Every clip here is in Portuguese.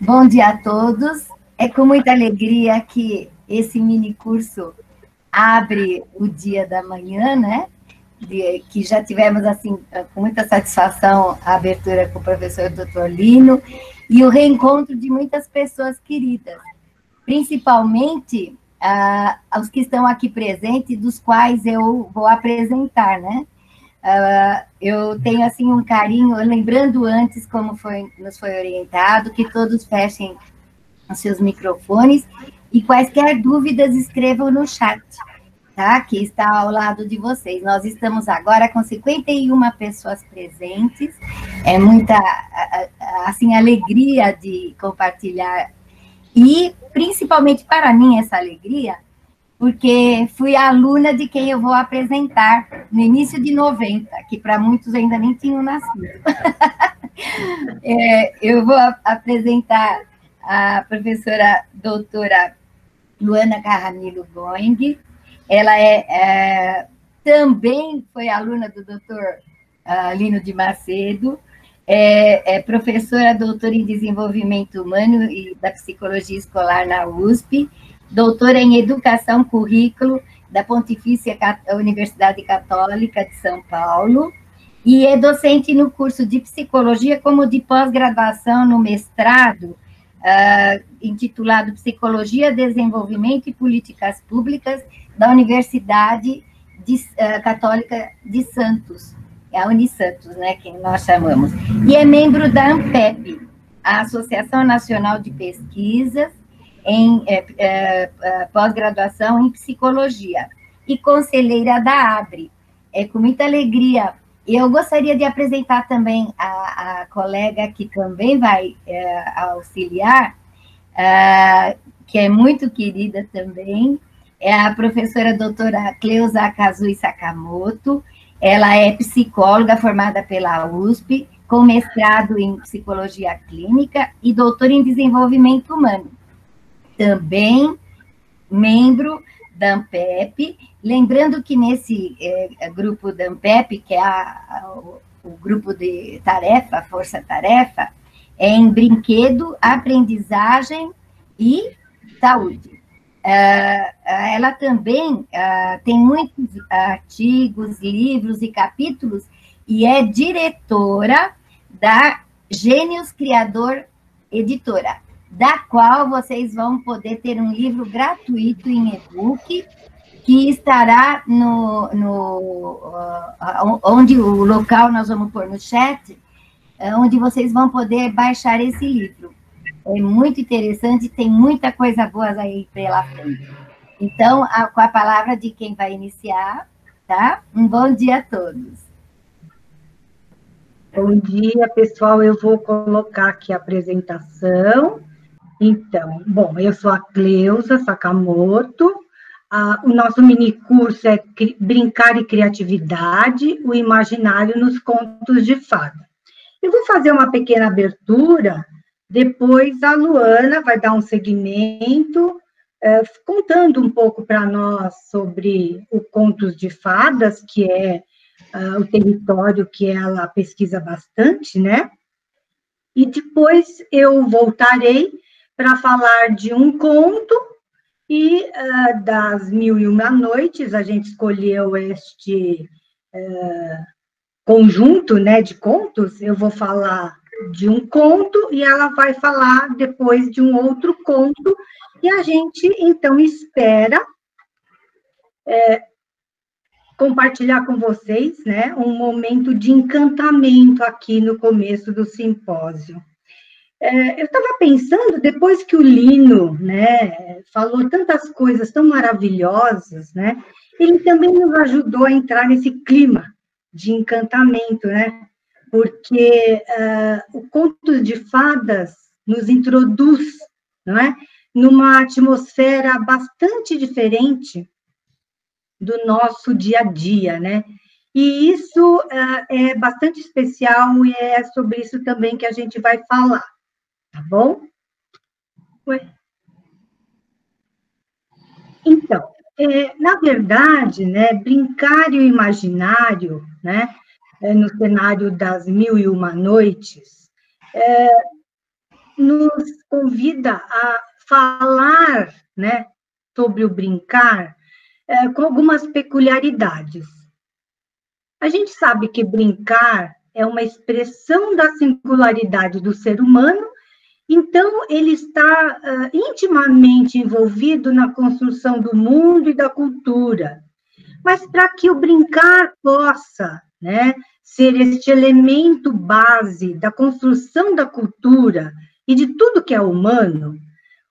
Bom dia a todos. É com muita alegria que esse mini curso abre o dia da manhã, né? Que já tivemos, assim, com muita satisfação, a abertura com o professor Dr. Lino e o reencontro de muitas pessoas queridas, principalmente os que estão aqui presentes, dos quais eu vou apresentar, né? Eu tenho, assim, um carinho, lembrando antes como nos foi orientado, que todos fechem os seus microfones e quaisquer dúvidas escrevam no chat, tá? Que está ao lado de vocês. Nós estamos agora com 51 pessoas presentes, é muita, assim, alegria de compartilhar, e principalmente para mim essa alegria, porque fui aluna de quem eu vou apresentar no início de 90, que para muitos ainda nem tinham nascido. Eu vou apresentar a professora doutora Luana Carramilo Going. Ela também foi aluna do doutor Lino de Macedo, é professora doutora em desenvolvimento humano e da psicologia escolar na USP, doutora em educação currículo da Pontifícia Universidade Católica de São Paulo, e é docente no curso de psicologia como de pós-graduação no mestrado, intitulado Psicologia, Desenvolvimento e Políticas Públicas, da Universidade Católica de Santos, a Unisantos, né, que nós chamamos. E é membro da ANPEP, a Associação Nacional de Pesquisas em pós-graduação em psicologia, e conselheira da ABRE. É com muita alegria. Eu gostaria de apresentar também a colega que também vai auxiliar, que é muito querida também, é a professora doutora Cleusa Kazui Sakamoto. Ela é psicóloga formada pela USP, com mestrado em psicologia clínica e doutora em desenvolvimento humano. Também membro da ANPEP, lembrando que nesse grupo da ANPEP, que é o grupo de tarefa, força-tarefa, é em brinquedo, aprendizagem e saúde. Ela também tem muitos artigos, livros e capítulos, e é diretora da Gênios Criador Editora, da qual vocês vão poder ter um livro gratuito em e-book, que estará onde o local nós vamos pôr no chat, onde vocês vão poder baixar esse livro. É muito interessante, tem muita coisa boa aí pela frente. Então, com a palavra de quem vai iniciar, tá? Um bom dia a todos. Bom dia, pessoal. Eu vou colocar aqui a apresentação. Então, bom, eu sou a Cleusa Sakamoto, o nosso minicurso é Brincar e Criatividade, o Imaginário nos Contos de Fada. Eu vou fazer uma pequena abertura, depois a Luana vai dar um segmento, contando um pouco para nós sobre o Contos de Fadas, que é o território que ela pesquisa bastante, né? E depois eu voltarei para falar de um conto e das 1001 Noites. A gente escolheu este conjunto, né, de contos. Eu vou falar de um conto e ela vai falar depois de um outro conto, e a gente, então, espera compartilhar com vocês, né, um momento de encantamento aqui no começo do simpósio. Eu estava pensando, depois que o Lino, né, falou tantas coisas tão maravilhosas, né, ele também nos ajudou a entrar nesse clima de encantamento, né, porque o Contos de Fadas nos introduz, não é, numa atmosfera bastante diferente do nosso dia a dia, né, e isso é bastante especial, e é sobre isso também que a gente vai falar. Tá bom? Então, na verdade, né, brincar e o imaginário, né, no cenário das 1001 Noites, nos convida a falar, né, sobre o brincar, com algumas peculiaridades. A gente sabe que brincar é uma expressão da singularidade do ser humano, então ele está intimamente envolvido na construção do mundo e da cultura. Mas para que o brincar possa, né, ser este elemento base da construção da cultura e de tudo que é humano,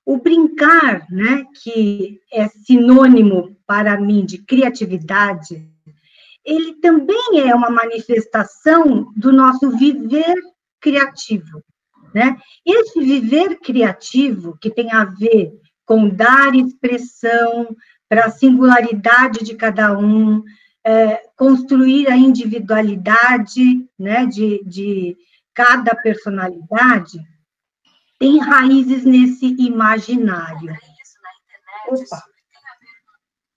o brincar, né, que é sinônimo para mim de criatividade, ele também é uma manifestação do nosso viver criativo, né? Esse viver criativo, que tem a ver com dar expressão para a singularidade de cada um, construir a individualidade, né, de cada personalidade, tem raízes nesse imaginário. Opa!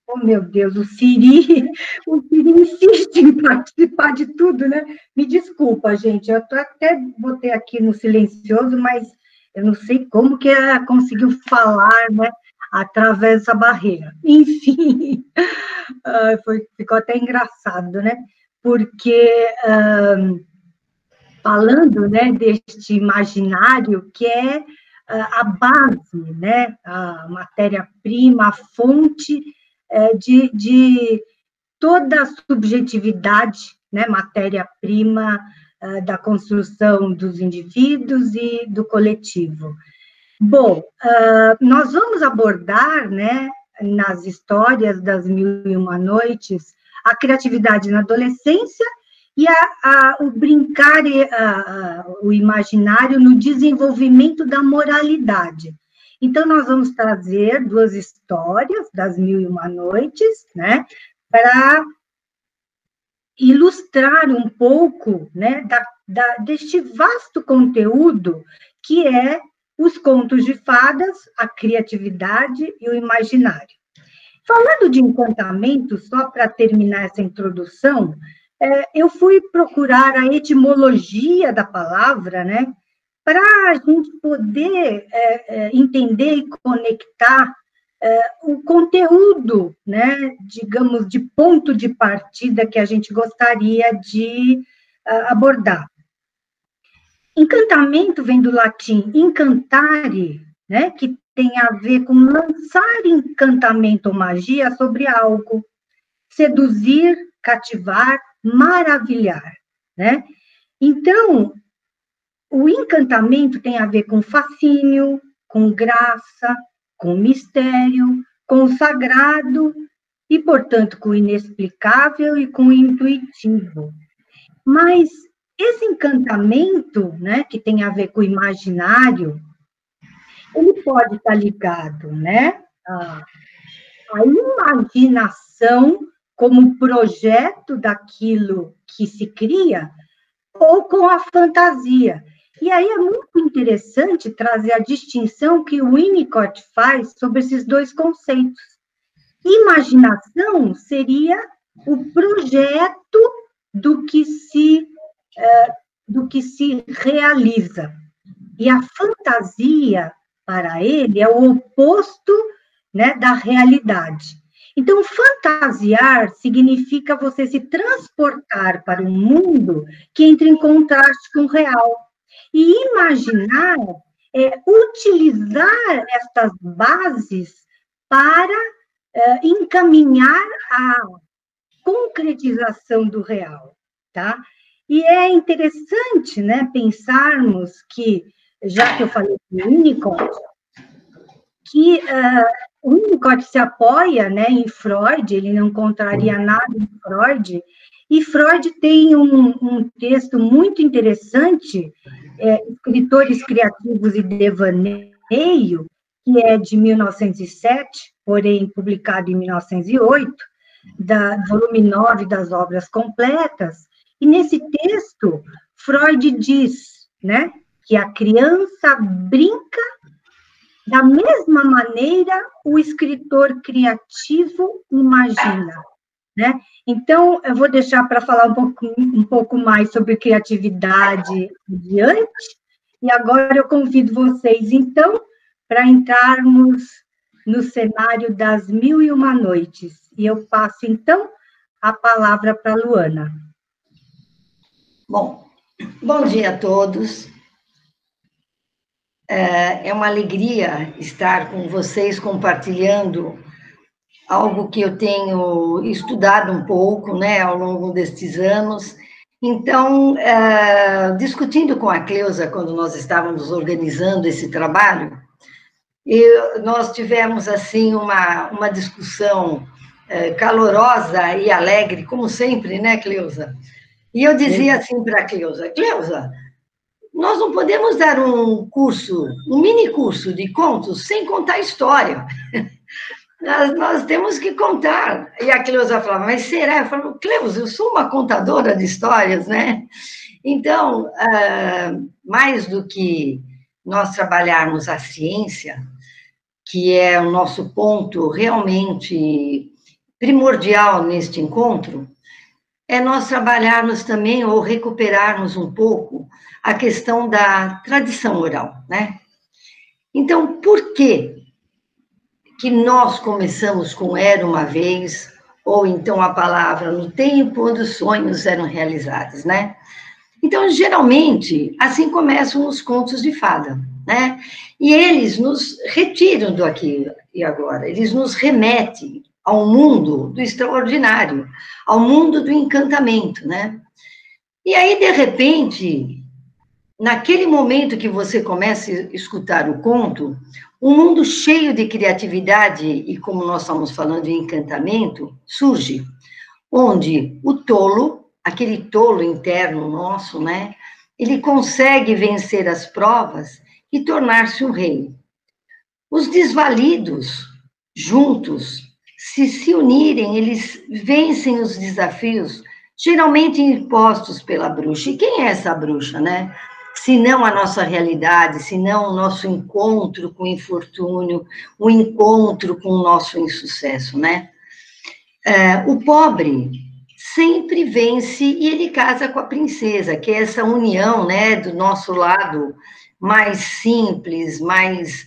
Oh, meu Deus, o Siri insiste em participar de tudo, né? Me desculpa, gente, eu até botei aqui no silencioso, mas eu não sei como que ela conseguiu falar, né, através dessa barreira. Enfim, ficou até engraçado, né? Porque, falando, né, deste imaginário que é a base, né, a matéria-prima, a fonte de toda a subjetividade, né, matéria-prima da construção dos indivíduos e do coletivo. Bom, nós vamos abordar, né, nas histórias das Mil e Uma Noites, a criatividade na adolescência e o brincar, o imaginário no desenvolvimento da moralidade. Então, nós vamos trazer duas histórias das Mil e Uma Noites, né, para ilustrar um pouco, né, deste vasto conteúdo que é os contos de fadas, a criatividade e o imaginário. Falando de encantamento, só para terminar essa introdução, eu fui procurar a etimologia da palavra, né, para a gente poder entender e conectar o conteúdo, né, digamos, de ponto de partida que a gente gostaria de abordar. Encantamento vem do latim incantare, né, que tem a ver com lançar encantamento ou magia sobre algo, seduzir, cativar, maravilhar, né? Então, o encantamento tem a ver com fascínio, com graça, com mistério, com o sagrado e, portanto, com o inexplicável e com o intuitivo. Mas esse encantamento, né, que tem a ver com o imaginário, ele pode estar ligado, né, à imaginação como projeto daquilo que se cria, ou com a fantasia. E aí é muito interessante trazer a distinção que o Winnicott faz sobre esses dois conceitos. Imaginação seria o projeto do que se realiza. E a fantasia, para ele, é o oposto, né, da realidade. Então, fantasiar significa você se transportar para um mundo que entra em contraste com o real. E imaginar é utilizar estas bases para encaminhar a concretização do real, tá? E é interessante, né, pensarmos que, já que eu falei de Winnicott, que o Winnicott se apoia, né, em Freud, ele não contraria nada em Freud, e Freud tem um texto muito interessante, Escritores Criativos e Devaneio, que é de 1907, porém publicado em 1908, volume 9 das Obras Completas, e nesse texto, Freud diz, né, que a criança brinca da mesma maneira o escritor criativo imagina, né? Então, eu vou deixar para falar um pouco mais sobre criatividade adiante, E agora eu convido vocês, então, para entrarmos no cenário das 1001 Noites. E eu passo, então, a palavra para a Luana. Bom dia a todos. É uma alegria estar com vocês compartilhando algo que eu tenho estudado um pouco, né, ao longo destes anos. Então, discutindo com a Cleusa, quando nós estávamos organizando esse trabalho, nós tivemos, assim, uma discussão calorosa e alegre, como sempre, né, Cleusa? E eu dizia assim para a Cleusa, nós não podemos dar um mini curso de contos sem contar história. Nós temos que contar. E a Cleusa falava, mas será? Eu falo, Cleusa, eu sou uma contadora de histórias, né? Então, mais do que nós trabalharmos a ciência, que é o nosso ponto realmente primordial neste encontro, é nós trabalharmos também, ou recuperarmos um pouco, a questão da tradição oral, né? Então, por que nós começamos com Era uma Vez, ou então a palavra No Tempo onde os sonhos eram realizados, né? Então, geralmente, assim começam os contos de fada, né? E eles nos retiram do aqui e agora, eles nos remetem ao mundo do extraordinário, ao mundo do encantamento, né? E aí, de repente, naquele momento que você começa a escutar o conto, um mundo cheio de criatividade, e como nós estamos falando de encantamento, surge, onde o tolo, aquele tolo interno nosso, né, ele consegue vencer as provas e tornar-se um rei. Os desvalidos, juntos, se unirem, eles vencem os desafios, geralmente impostos pela bruxa. E quem é essa bruxa, né? Se não a nossa realidade, se não o nosso encontro com o infortúnio, o encontro com o nosso insucesso, né? O pobre sempre vence e ele casa com a princesa, que é essa união, né, do nosso lado mais simples, mais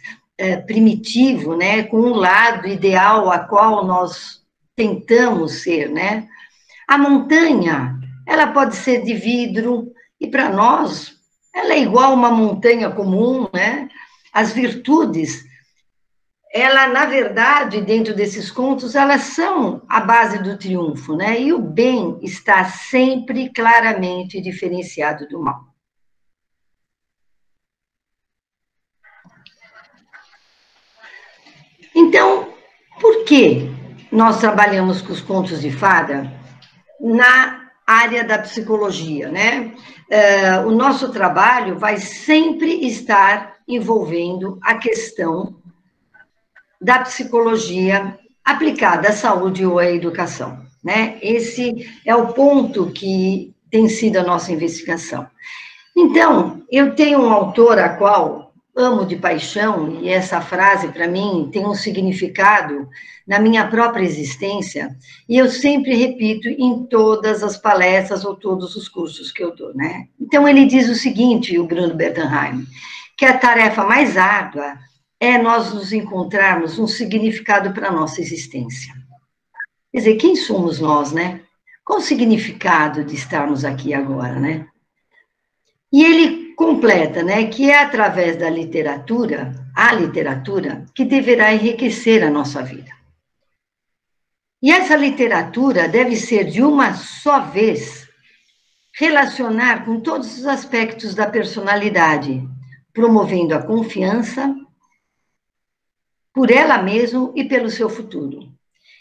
primitivo, né, com um lado ideal a qual nós tentamos ser, né? A montanha, ela pode ser de vidro, e para nós, ela é igual a uma montanha comum, né? As virtudes, ela, na verdade, dentro desses contos, elas são a base do triunfo, né? E o bem está sempre claramente diferenciado do mal. Então, por que nós trabalhamos com os contos de fada na área da psicologia, né? O nosso trabalho vai sempre estar envolvendo a questão da psicologia aplicada à saúde ou à educação, né? Esse é o ponto que tem sido a nossa investigação. Então, eu tenho um autor a qual amo de paixão, e essa frase, para mim, tem um significado na minha própria existência, e eu sempre repito em todas as palestras ou todos os cursos que eu dou, né? Então, ele diz o seguinte, o Bruno Bettenheim, que a tarefa mais árdua é nós nos encontrarmos um significado para a nossa existência. Quer dizer, quem somos nós, né? Qual o significado de estarmos aqui agora, né? E ele completa, né, que é através da literatura, a literatura, que deverá enriquecer a nossa vida. E essa literatura deve ser de uma só vez relacionar com todos os aspectos da personalidade, promovendo a confiança por ela mesma e pelo seu futuro.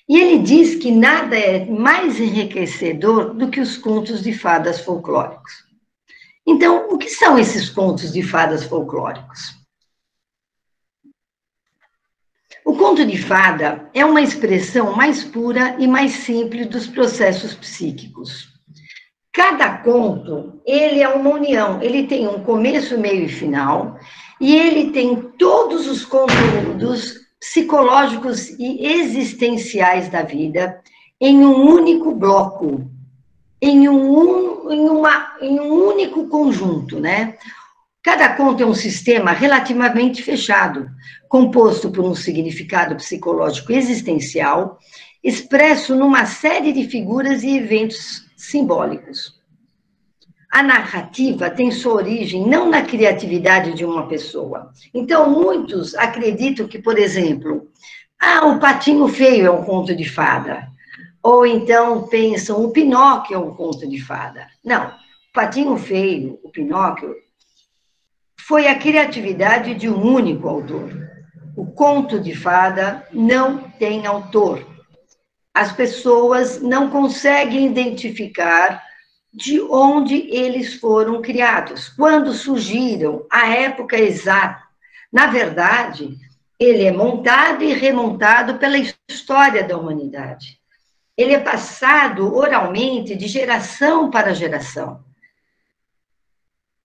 E ele diz que nada é mais enriquecedor do que os contos de fadas folclóricos. Então, o que são esses contos de fadas folclóricos? O conto de fada é uma expressão mais pura e mais simples dos processos psíquicos. Cada conto, ele é uma união, ele tem um começo, meio e final, e ele tem todos os conteúdos psicológicos e existenciais da vida em um único bloco, em um único conjunto, né? Cada conto é um sistema relativamente fechado, composto por um significado psicológico existencial, expresso numa série de figuras e eventos simbólicos. A narrativa tem sua origem não na criatividade de uma pessoa. Então, muitos acreditam que, por exemplo, o Patinho Feio é um conto de fada. Ou então pensam, o Pinóquio é um conto de fada. Não, o Patinho Feio, o Pinóquio, foi a criatividade de um único autor. O conto de fada não tem autor. As pessoas não conseguem identificar de onde eles foram criados, quando surgiram, a época exata. Na verdade, ele é montado e remontado pela história da humanidade. Ele é passado oralmente de geração para geração.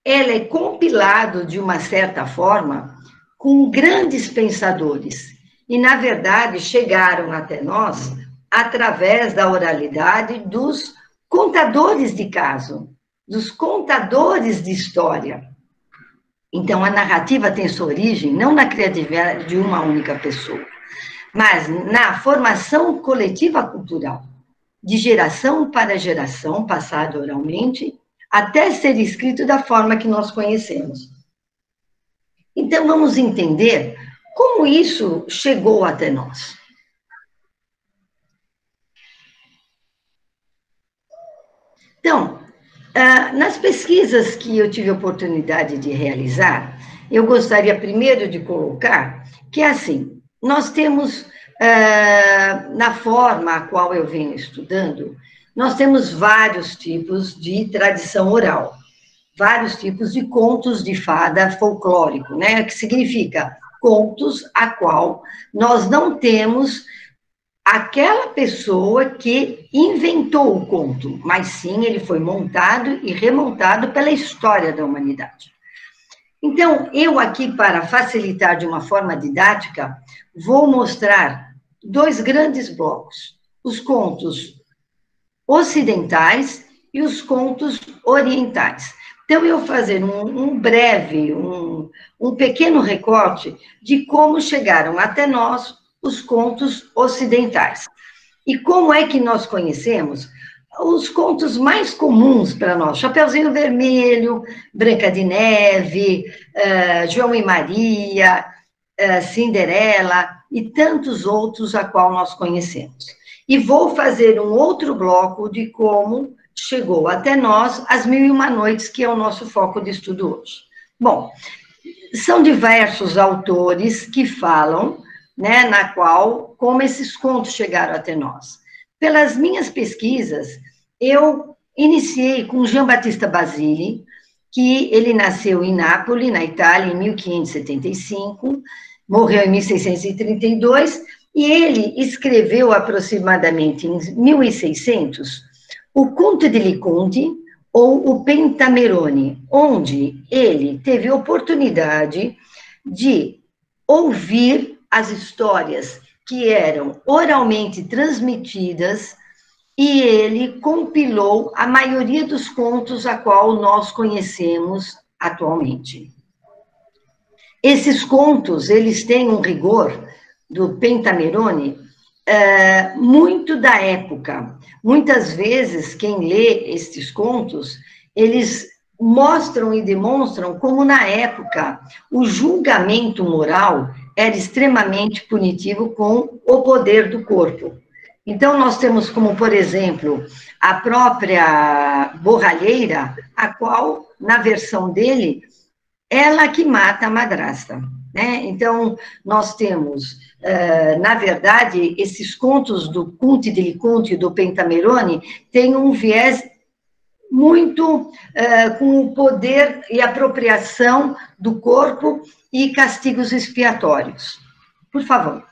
Ele é compilado, de uma certa forma, com grandes pensadores. E, na verdade, chegaram até nós através da oralidade dos contadores de caso, dos contadores de história. Então, a narrativa tem sua origem não na criatividade de uma única pessoa, mas na formação coletiva cultural, de geração para geração, passada oralmente, até ser escrito da forma que nós conhecemos. Então, vamos entender como isso chegou até nós. Então, nas pesquisas que eu tive a oportunidade de realizar, eu gostaria primeiro de colocar que, assim, nós temos, na forma a qual eu venho estudando, nós temos vários tipos de tradição oral, vários tipos de contos de fada folclórico, né? Que significa contos a qual nós não temos aquela pessoa que inventou o conto, mas sim ele foi montado e remontado pela história da humanidade. Então, eu aqui, para facilitar de uma forma didática, vou mostrar dois grandes blocos: os contos ocidentais e os contos orientais. Então, eu vou fazer um breve, um pequeno recorte de como chegaram até nós os contos ocidentais. E como é que nós conhecemos os contos mais comuns para nós? Chapeuzinho Vermelho, Branca de Neve, João e Maria, Cinderela e tantos outros a qual nós conhecemos. E vou fazer um outro bloco de como chegou até nós As Mil e Uma Noites, que é o nosso foco de estudo hoje. Bom, são diversos autores que falam, né, na qual, como esses contos chegaram até nós. Pelas minhas pesquisas, eu iniciei com Jean Battista Basile, que ele nasceu em Nápoles, na Itália, em 1575, morreu em 1632, e ele escreveu aproximadamente em 1600 o Conte de Conte, ou o Pentamerone, onde ele teve oportunidade de ouvir as histórias que eram oralmente transmitidas, e ele compilou a maioria dos contos a qual nós conhecemos atualmente. Esses contos, eles têm um rigor do Pentamerone muito da época. Muitas vezes, quem lê estes contos, eles mostram e demonstram como, na época, o julgamento moral era extremamente punitivo com o poder do corpo. Então, nós temos como, por exemplo, a própria borralheira, a qual, na versão dele, ela que mata a madrasta, né? Então, nós temos, na verdade, esses contos do Conte de Conte e do Pentamerone têm um viés muito com o poder e apropriação do corpo e castigos expiatórios. Por favor.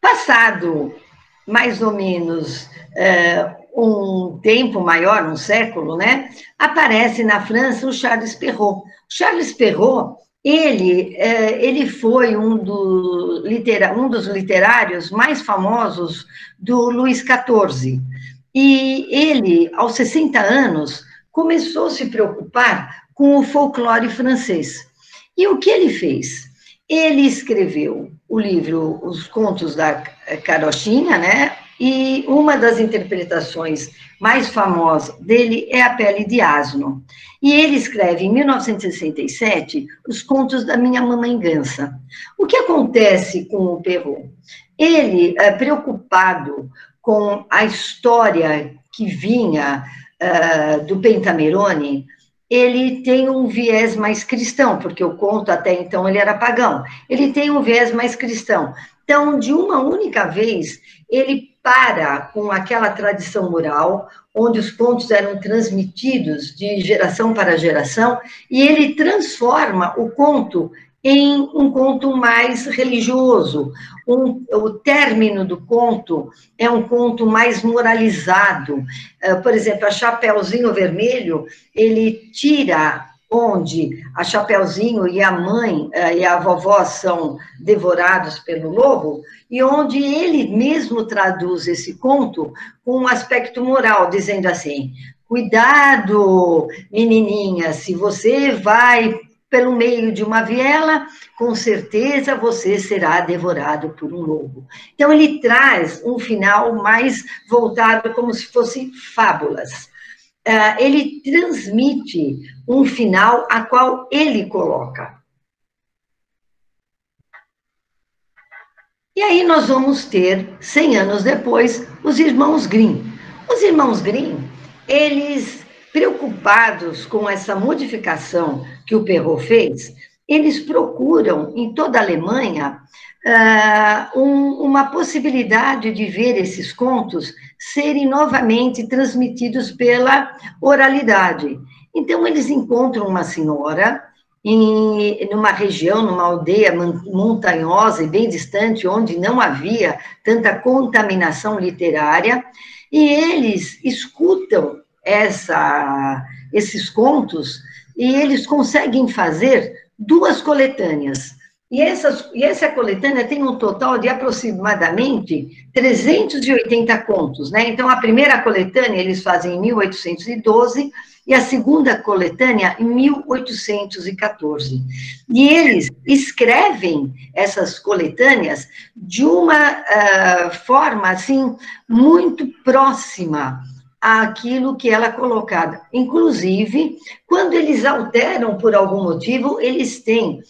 Passado mais ou menos um tempo maior, um século, né, aparece na França o Charles Perrault. O Charles Perrault, ele foi um dos literários mais famosos do Luís XIV. E ele, aos 60 anos, começou a se preocupar com o folclore francês. E o que ele fez? Ele escreveu o livro Os Contos da Carochinha, né? E uma das interpretações mais famosas dele é A Pele de Asno. E ele escreve, em 1967, Os Contos da Minha Mamãe Gansa. O que acontece com o Perrault? Ele, preocupado com a história que vinha do Pentamerone, ele tem um viés mais cristão, porque o conto até então ele era pagão. Ele tem um viés mais cristão. Então, de uma única vez, ele para com aquela tradição oral, onde os contos eram transmitidos de geração para geração, e ele transforma o conto em um conto mais religioso. O término do conto é um conto mais moralizado. Por exemplo, a Chapeuzinho Vermelho, ele tira onde a Chapeuzinho e a mãe e a vovó são devorados pelo lobo, e onde ele mesmo traduz esse conto com um aspecto moral, dizendo assim: cuidado, menininha, se você vai pelo meio de uma viela, com certeza você será devorado por um lobo. Então, ele traz um final mais voltado como se fossem fábulas. Ele transmite um final a qual ele coloca. E aí nós vamos ter, 100 anos depois, os irmãos Grimm. Os irmãos Grimm, eles, preocupados com essa modificação que o Perrault fez, eles procuram, em toda a Alemanha, uma possibilidade de ver esses contos serem novamente transmitidos pela oralidade. Então, eles encontram uma senhora numa região, numa aldeia montanhosa e bem distante, onde não havia tanta contaminação literária, e eles escutam esses contos e eles conseguem fazer 2 coletâneas. E essa coletânea tem um total de aproximadamente 380 contos, né? Então, a primeira coletânea eles fazem em 1812 e a segunda coletânea em 1814. E eles escrevem essas coletâneas de uma forma, assim, muito próxima àquilo que ela é colocada. Inclusive, quando eles alteram por algum motivo, eles têm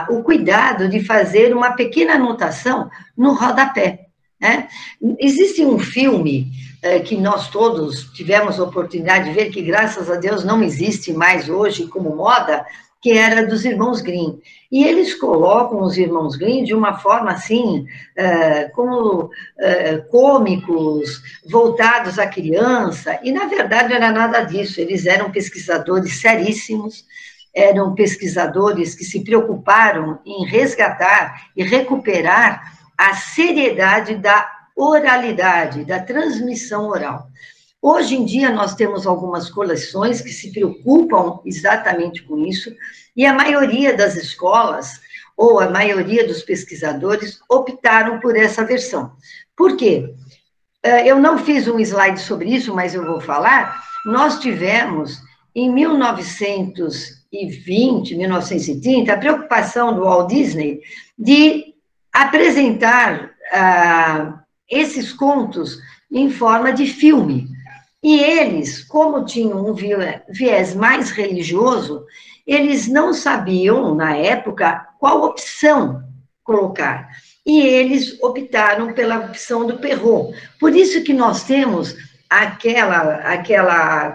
o cuidado de fazer uma pequena anotação no rodapé, né? Existe um filme que nós todos tivemos a oportunidade de ver, que graças a Deus não existe mais hoje como moda, que era dos irmãos Grimm. E eles colocam os irmãos Grimm de uma forma assim, como cômicos, voltados à criança, e na verdade não era nada disso, eles eram pesquisadores seríssimos, eram pesquisadores que se preocuparam em resgatar e recuperar a seriedade da oralidade, da transmissão oral. Hoje em dia, nós temos algumas coleções que se preocupam exatamente com isso, e a maioria das escolas, ou a maioria dos pesquisadores, optaram por essa versão. Por quê? Eu não fiz um slide sobre isso, mas eu vou falar. Nós tivemos, em 1920, 1930, a preocupação do Walt Disney de apresentar esses contos em forma de filme. E eles, como tinham um viés mais religioso, eles não sabiam, na época, qual opção colocar. E eles optaram pela opção do Perrault. Por isso que nós temos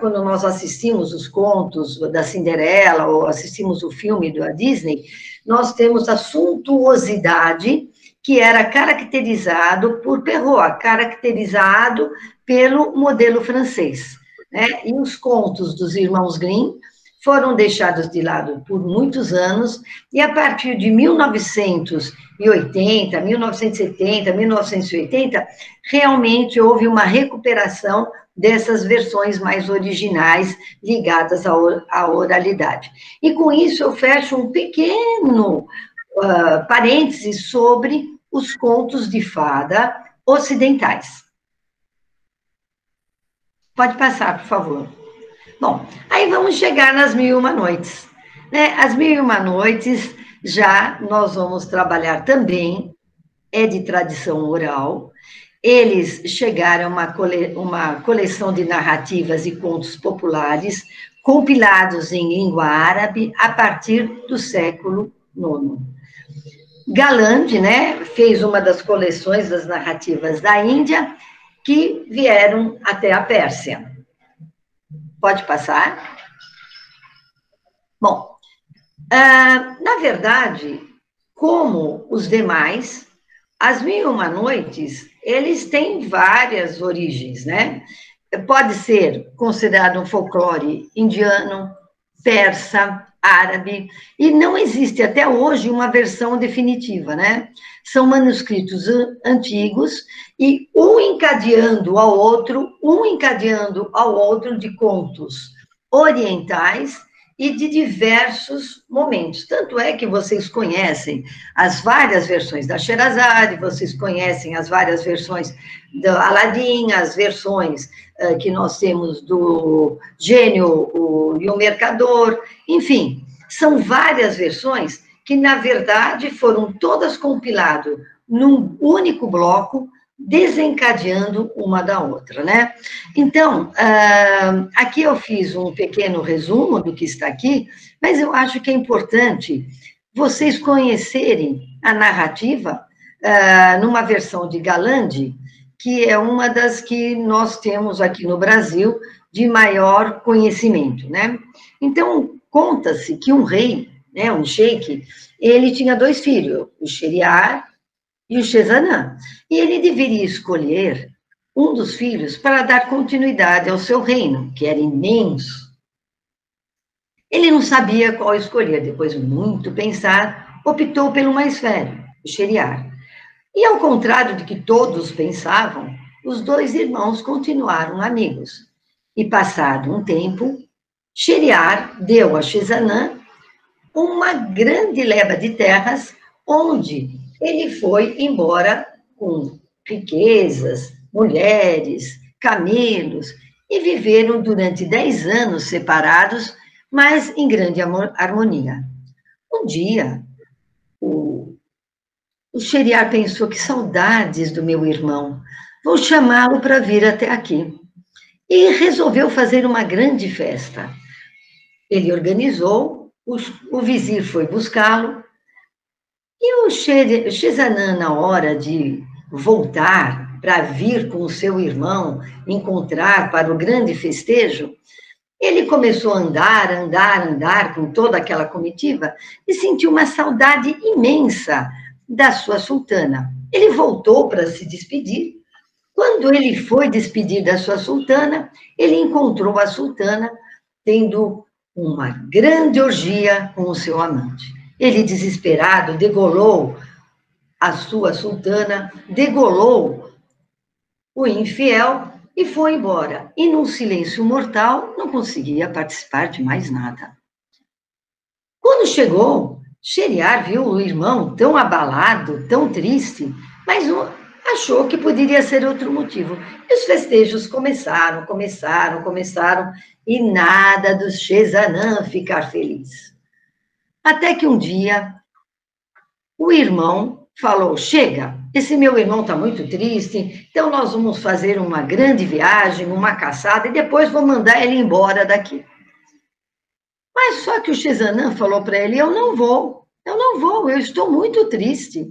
quando nós assistimos os contos da Cinderela, ou assistimos o filme da Disney, nós temos a suntuosidade que era caracterizado por Perrault, caracterizado pelo modelo francês, né? E os contos dos irmãos Grimm foram deixados de lado por muitos anos, e a partir de 1980, 1970, 1980, realmente houve uma recuperação dessas versões mais originais ligadas à oralidade. E com isso eu fecho um pequeno parênteses sobre os contos de fada ocidentais. Pode passar, por favor. Bom, aí vamos chegar nas 1001 Noites. Né? As 1001 Noites, já nós vamos trabalhar também, é de tradição oral. Eles chegaram a uma coleção de narrativas e contos populares compilados em língua árabe a partir do século IX. Galland, né, fez uma das coleções das narrativas da Índia que vieram até a Pérsia. Pode passar? Bom, na verdade, como os demais, as 1001 Noites, eles têm várias origens, né? Pode ser considerado um folclore indiano, persa, árabe, e não existe até hoje uma versão definitiva, né? São manuscritos antigos e um encadeando ao outro de contos orientais e de diversos momentos. Tanto é que vocês conhecem as várias versões da Sherazade, vocês conhecem as várias versões do Aladim, as versões que nós temos do Gênio e o Mercador, enfim, são várias versões que, na verdade, foram todas compiladas num único bloco, desencadeando uma da outra, né? Então, aqui eu fiz um pequeno resumo do que está aqui, mas eu acho que é importante vocês conhecerem a narrativa numa versão de Galland, que é uma das que nós temos aqui no Brasil de maior conhecimento, né? Então, conta-se que um rei, né, um sheik, ele tinha 2 filhos, o Sheriar e o Shezanã, e ele deveria escolher um dos filhos para dar continuidade ao seu reino, que era imenso. Ele não sabia qual escolher, depois de muito pensar, optou pelo mais velho, o Sheriar. E ao contrário de que todos pensavam, os 2 irmãos continuaram amigos. E passado um tempo, Sheriar deu a Shezanã uma grande leva de terras, onde ele foi embora com riquezas, mulheres, camelos, e viveram durante 10 anos separados, mas em grande harmonia. Um dia, o Sheriar pensou: que saudades do meu irmão, vou chamá-lo para vir até aqui. E resolveu fazer uma grande festa. Ele organizou, o vizir foi buscá-lo, e o Shezanã, na hora de voltar para vir com o seu irmão, encontrar para o grande festejo, ele começou a andar com toda aquela comitiva e sentiu uma saudade imensa da sua sultana. Ele voltou para se despedir. Quando ele foi despedir da sua sultana, ele encontrou a sultana tendo uma grande orgia com o seu amante. Ele, desesperado, degolou a sua sultana, degolou o infiel e foi embora. E num silêncio mortal, não conseguia participar de mais nada. Quando chegou, Sheriar viu o irmão tão abalado, tão triste, mas achou que poderia ser outro motivo. E os festejos começaram, e nada do Shezanã ficar feliz. Até que um dia, o irmão falou: chega, esse meu irmão está muito triste, então nós vamos fazer uma grande viagem, uma caçada, e depois vou mandar ele embora daqui. Mas só que o Shezanã falou para ele: eu não vou, eu estou muito triste,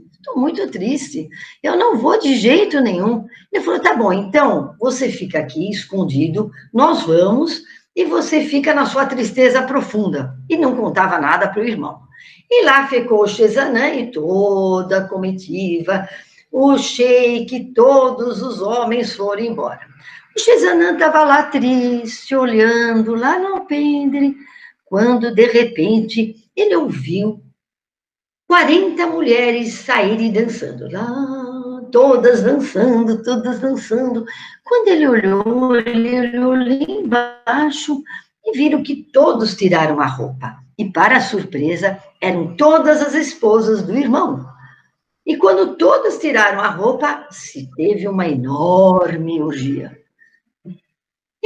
eu não vou de jeito nenhum. Ele falou: tá bom, então você fica aqui escondido, nós vamos, e você fica na sua tristeza profunda. E não contava nada para o irmão. E lá ficou o Shezanã e toda a comitiva, o sheik, todos os homens foram embora. O Shezanã estava lá triste, olhando lá no alpendre, quando, de repente, ele ouviu 40 mulheres saírem dançando. Lá, todas dançando. Quando ele olhou lá embaixo e viram que todos tiraram a roupa. E, para a surpresa, eram todas as esposas do irmão. E quando todas tiraram a roupa, se teve uma enorme orgia.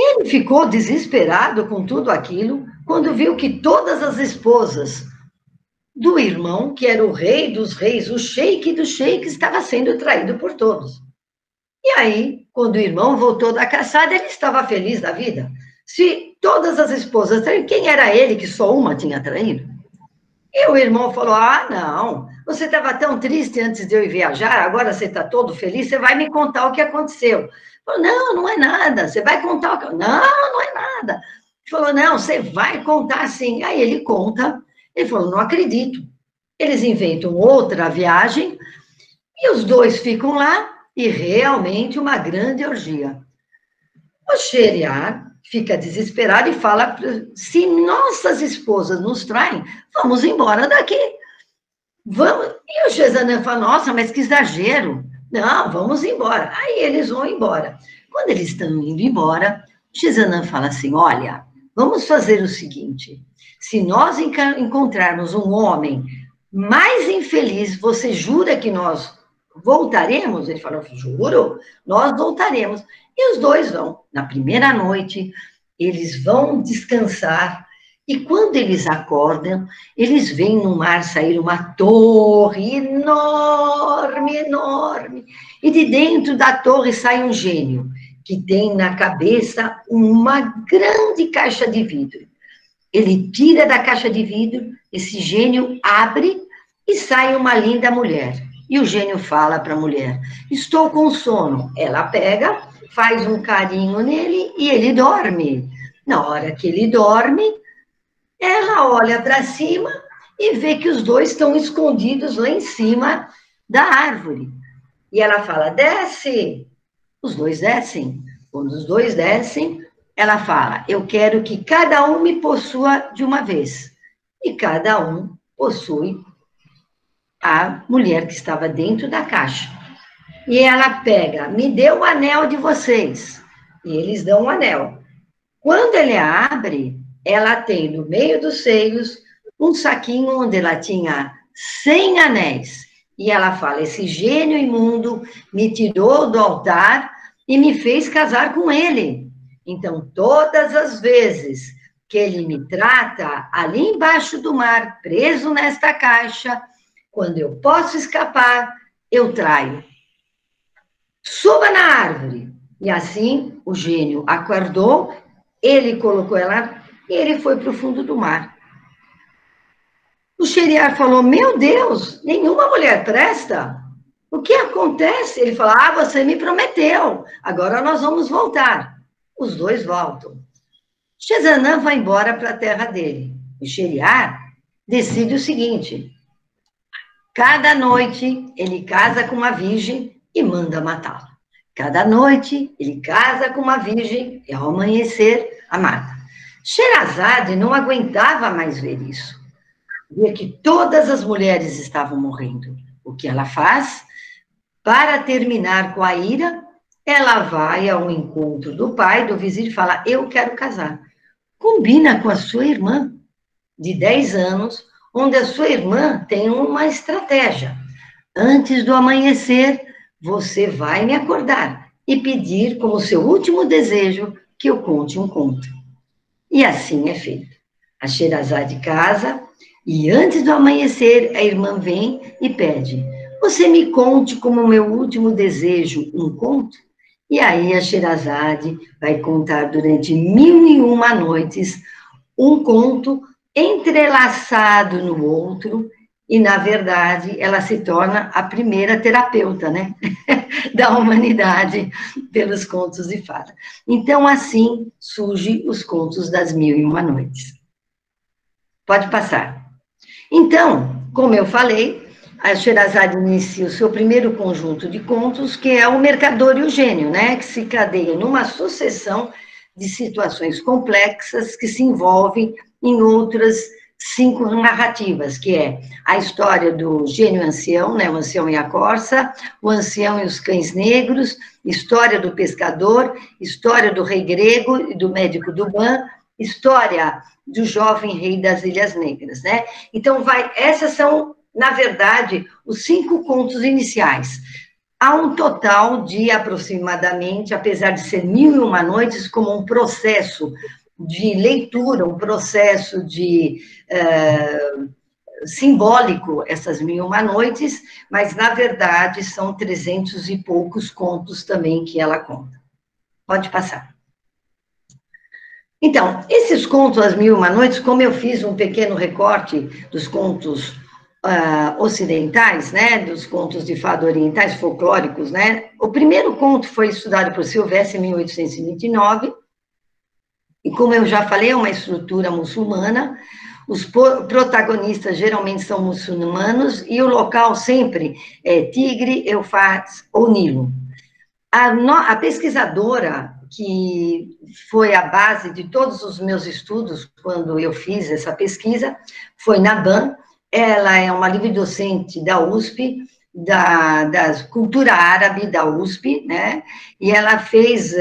Ele ficou desesperado com tudo aquilo, quando viu que todas as esposas do irmão, que era o rei dos reis, o sheik do sheik, estava sendo traído por todos. E aí, quando o irmão voltou da caçada, ele estava feliz da vida. Se todas as esposas traíram, quem era ele que só uma tinha traído? E o irmão falou, não, você estava tão triste antes de eu ir viajar, agora você está todo feliz, você vai me contar o que aconteceu. Falou, não é nada, você vai contar o que... Não é nada. Ele falou, não, você vai contar sim. Aí ele conta, ele falou, não acredito. Eles inventam outra viagem, e os dois ficam lá, e realmente uma grande orgia. O Sheriar fica desesperado e fala, se nossas esposas nos traem, vamos embora daqui. Vamos. E o Shezanã fala, nossa, mas que exagero. Não, vamos embora. Aí eles vão embora. Quando eles estão indo embora, o Shezanã fala assim, olha, vamos fazer o seguinte, se nós encontrarmos um homem mais infeliz, você jura que nós voltaremos? Ele falou, juro, nós voltaremos. E os dois vão. Na primeira noite, eles vão descansar, e quando eles acordam, eles veem no mar sair uma torre enorme, enorme, e de dentro da torre sai um gênio, que tem na cabeça uma grande caixa de vidro. Ele tira da caixa de vidro, esse gênio abre, e sai uma linda mulher. E o gênio fala para a mulher, estou com sono. Ela pega, faz um carinho nele e ele dorme. Na hora que ele dorme, ela olha para cima e vê que os dois estão escondidos lá em cima da árvore. E ela fala, desce. Os dois descem. Quando os dois descem, ela fala, eu quero que cada um me possua de uma vez. E cada um possui a mulher que estava dentro da caixa. E ela pega, me dê o anel de vocês. E eles dão o anel. Quando ele abre, ela tem no meio dos seios um saquinho onde ela tinha 100 anéis. E ela fala, esse gênio imundo me tirou do altar e me fez casar com ele. Então, todas as vezes que ele me trata ali embaixo do mar, preso nesta caixa, quando eu posso escapar, eu traio. Suba na árvore. E assim, o gênio acordou, ele colocou ela e ele foi para o fundo do mar. O Sheriar falou, meu Deus, nenhuma mulher presta? O que acontece? Ele falou, você me prometeu, agora nós vamos voltar. Os dois voltam. Shezanã vai embora para a terra dele. O Sheriar decide o seguinte, cada noite ele casa com uma virgem e manda matá-la. Cada noite ele casa com uma virgem e ao amanhecer a mata. Sherazade não aguentava mais ver isso. Via que todas as mulheres estavam morrendo. O que ela faz? Para terminar com a ira, ela vai ao encontro do pai, do vizir, e fala, eu quero casar. Combina com a sua irmã, de 10 anos, onde a sua irmã tem uma estratégia. Antes do amanhecer, você vai me acordar e pedir como seu último desejo que eu conte um conto. E assim é feito. A Sherazade casa e antes do amanhecer a irmã vem e pede, você me conte como meu último desejo um conto? E aí a Sherazade vai contar durante 1001 noites um conto entrelaçado no outro, e, na verdade, ela se torna a primeira terapeuta, né, da humanidade pelos contos de fada. Então, assim, surgem os contos das 1001 noites. Pode passar. Então, como eu falei, a Sherazade inicia o seu primeiro conjunto de contos, que é o Mercador e o Gênio, né, que se cadeia numa sucessão de situações complexas que se envolvem em outras 5 narrativas, que é a história do gênio ancião, né, o ancião e a corça, o ancião e os cães negros, história do pescador, história do rei grego e do médico Duban, história do jovem rei das Ilhas Negras, né? Então, essas são, na verdade, os 5 contos iniciais. há um total de aproximadamente, apesar de ser 1001 noites, como um processo de leitura, um processo de simbólico, essas 1001 noites, mas, na verdade, são 300 e poucos contos também que ela conta. Pode passar. Então, esses contos, As 1001 Noites, como eu fiz um pequeno recorte dos contos ocidentais, né, dos contos de fado orientais, folclóricos, né, o primeiro conto foi estudado por Silvestre em 1829, e como eu já falei, é uma estrutura muçulmana, os protagonistas geralmente são muçulmanos, e o local sempre é Tigre, Eufrates ou Nilo. A pesquisadora, que foi a base de todos os meus estudos, quando eu fiz essa pesquisa, foi Naban. Ela é uma livre-docente da USP, da cultura árabe da USP, né? E ela fez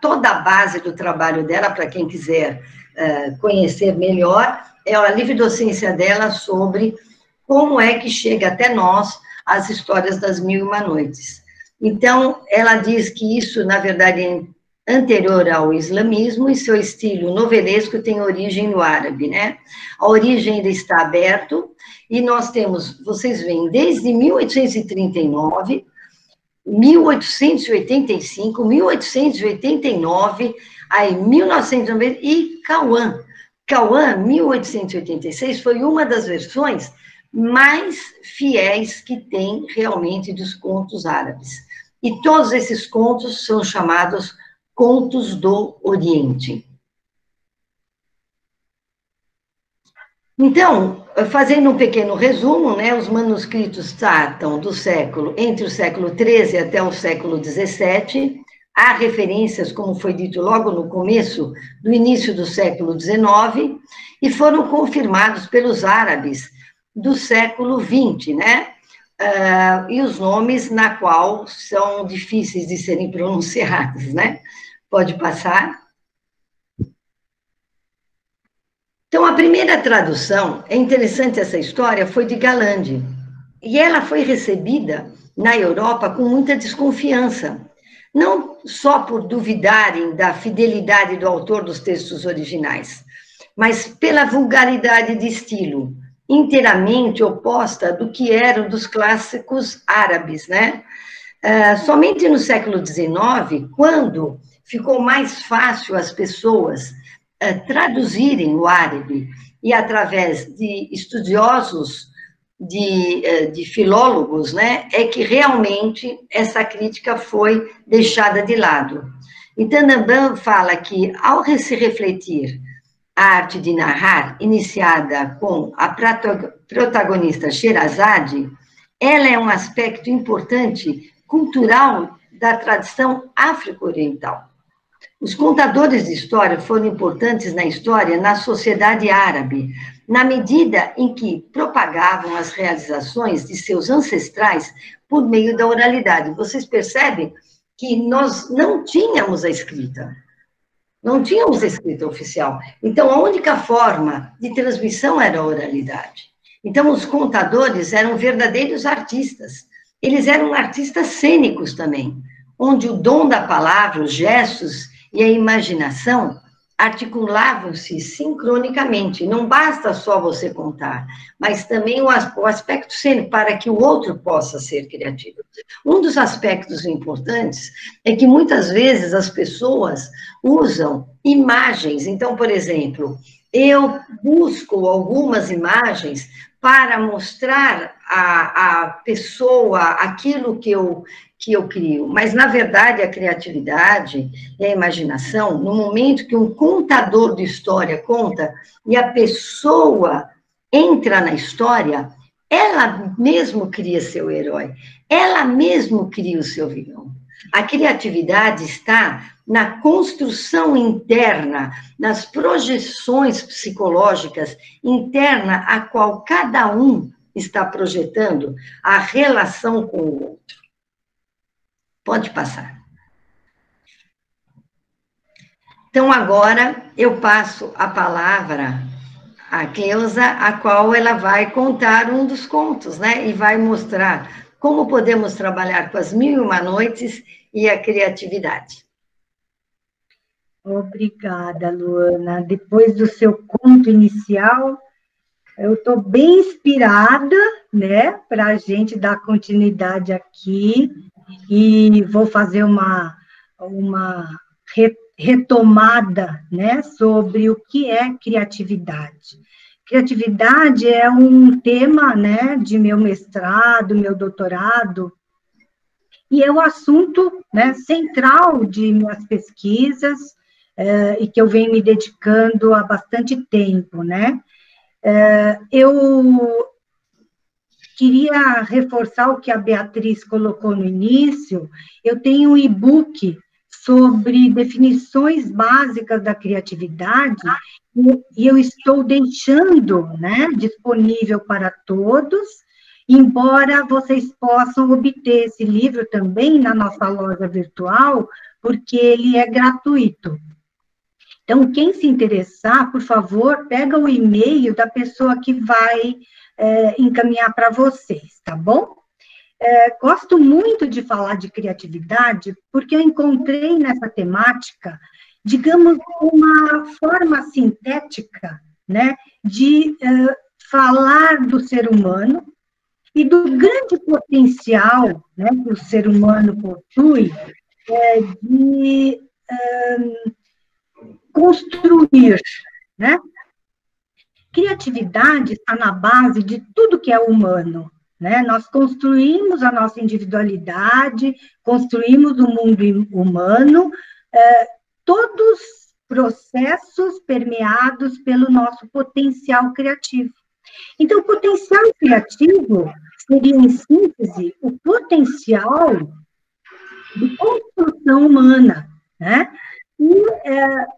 toda a base do trabalho dela, para quem quiser conhecer melhor, é a livre-docência dela sobre como é que chega até nós as histórias das 1001 Noites. Então, ela diz que isso, na verdade, é anterior ao islamismo, e seu estilo novelesco tem origem no árabe, né? A origem ainda está aberto, e nós temos, vocês veem, desde 1839, 1885, 1889, aí 1990, e Cauã. Cauã, 1886, foi uma das versões mais fiéis que tem realmente dos contos árabes. E todos esses contos são chamados Contos do Oriente. Então, fazendo um pequeno resumo, né, os manuscritos tratam entre o século XIII até o século XVII. Há referências, como foi dito logo no começo, do início do século XIX, e foram confirmados pelos árabes do século XX, né? E os nomes na qual são difíceis de serem pronunciados, né? Pode passar. Então, a primeira tradução, é interessante essa história, foi de Galande, e ela foi recebida na Europa com muita desconfiança, não só por duvidarem da fidelidade do autor dos textos originais, mas pela vulgaridade de estilo, inteiramente oposta do que eram dos clássicos árabes, né? Somente no século XIX, quando ficou mais fácil as pessoas traduzirem o árabe, e através de estudiosos, de filólogos, né, é que realmente essa crítica foi deixada de lado. Então, Naban fala que, ao se refletir a arte de narrar, iniciada com a protagonista Sherazade, ela é um aspecto importante, cultural, da tradição afro-oriental. Os contadores de história foram importantes na história, na sociedade árabe, na medida em que propagavam as realizações de seus ancestrais por meio da oralidade. Vocês percebem que nós não tínhamos a escrita. Não tínhamos a escrita oficial. Então, a única forma de transmissão era a oralidade. Então, os contadores eram verdadeiros artistas. Eles eram artistas cênicos também, onde o dom da palavra, os gestos e a imaginação articulavam-se sincronicamente. Não basta só você contar, mas também o aspecto cênico, para que o outro possa ser criativo. Um dos aspectos importantes é que muitas vezes as pessoas usam imagens. Então, por exemplo, eu busco algumas imagens para mostrar à pessoa aquilo que eu crio. Mas, na verdade, a criatividade e a imaginação, no momento que um contador de história conta e a pessoa entra na história, ela mesmo cria seu herói, ela mesmo cria o seu vilão. A criatividade está na construção interna, nas projeções psicológicas interna a qual cada um está projetando a relação com o outro. Pode passar. Então, agora eu passo a palavra à Cleusa, a qual ela vai contar um dos contos, né? E vai mostrar como podemos trabalhar com as 1001 Noites e a criatividade. Obrigada, Luana. Depois do seu conto inicial, eu estou bem inspirada, né, para a gente dar continuidade aqui, e vou fazer uma retomada, né, sobre o que é criatividade. Criatividade é um tema, né, de meu mestrado, meu doutorado, e é o assunto, né, central de minhas pesquisas, e que eu venho me dedicando há bastante tempo, né. Eu queria reforçar o que a Beatriz colocou no início. Eu tenho um e-book sobre definições básicas da criatividade, e eu estou deixando, né, disponível para todos, embora vocês possam obter esse livro também na nossa loja virtual, porque ele é gratuito. Então, quem se interessar, por favor, pega o e-mail da pessoa que vai encaminhar para vocês, tá bom? Gosto muito de falar de criatividade, porque eu encontrei nessa temática, digamos, uma forma sintética, né, de falar do ser humano e do grande potencial, né, que o ser humano possui de construir, né? Criatividade está na base de tudo que é humano, né? Nós construímos a nossa individualidade, construímos o mundo humano, todos processos permeados pelo nosso potencial criativo. Então, o potencial criativo seria, em síntese, o potencial de construção humana, né? E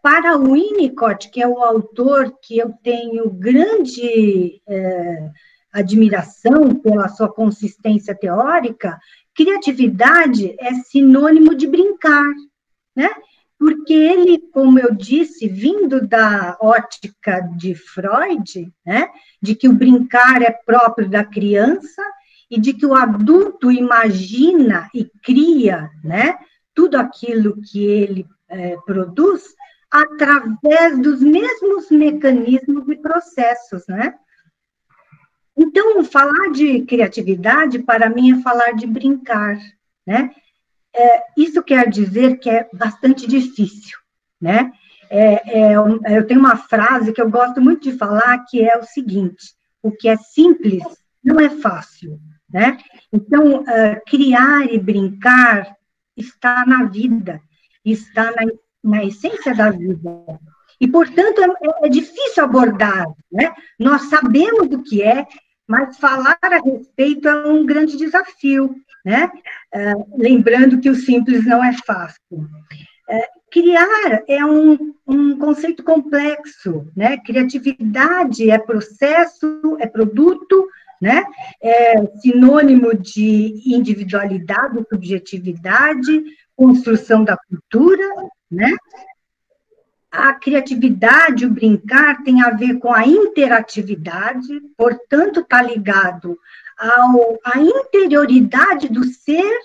para o Winnicott, que é o autor que eu tenho grande admiração pela sua consistência teórica, criatividade é sinônimo de brincar, né? Porque ele, como eu disse, vindo da ótica de Freud, né, de que o brincar é próprio da criança e de que o adulto imagina e cria, né, tudo aquilo que ele produz através dos mesmos mecanismos e processos, né? Então, falar de criatividade, para mim, é falar de brincar, né? Isso quer dizer que é bastante difícil, né? Eu tenho uma frase que eu gosto muito de falar, que é o seguinte: o que é simples não é fácil, né? Então, criar e brincar está na vida, está na essência da vida. E, portanto, é difícil abordar, né? Nós sabemos o que é, mas falar a respeito é um grande desafio, né? Lembrando que o simples não é fácil. Criar é um conceito complexo, né? Criatividade é processo, é produto, né? É sinônimo de individualidade, subjetividade, construção da cultura, né? A criatividade, o brincar, tem a ver com a interatividade, portanto, está ligado à interioridade do ser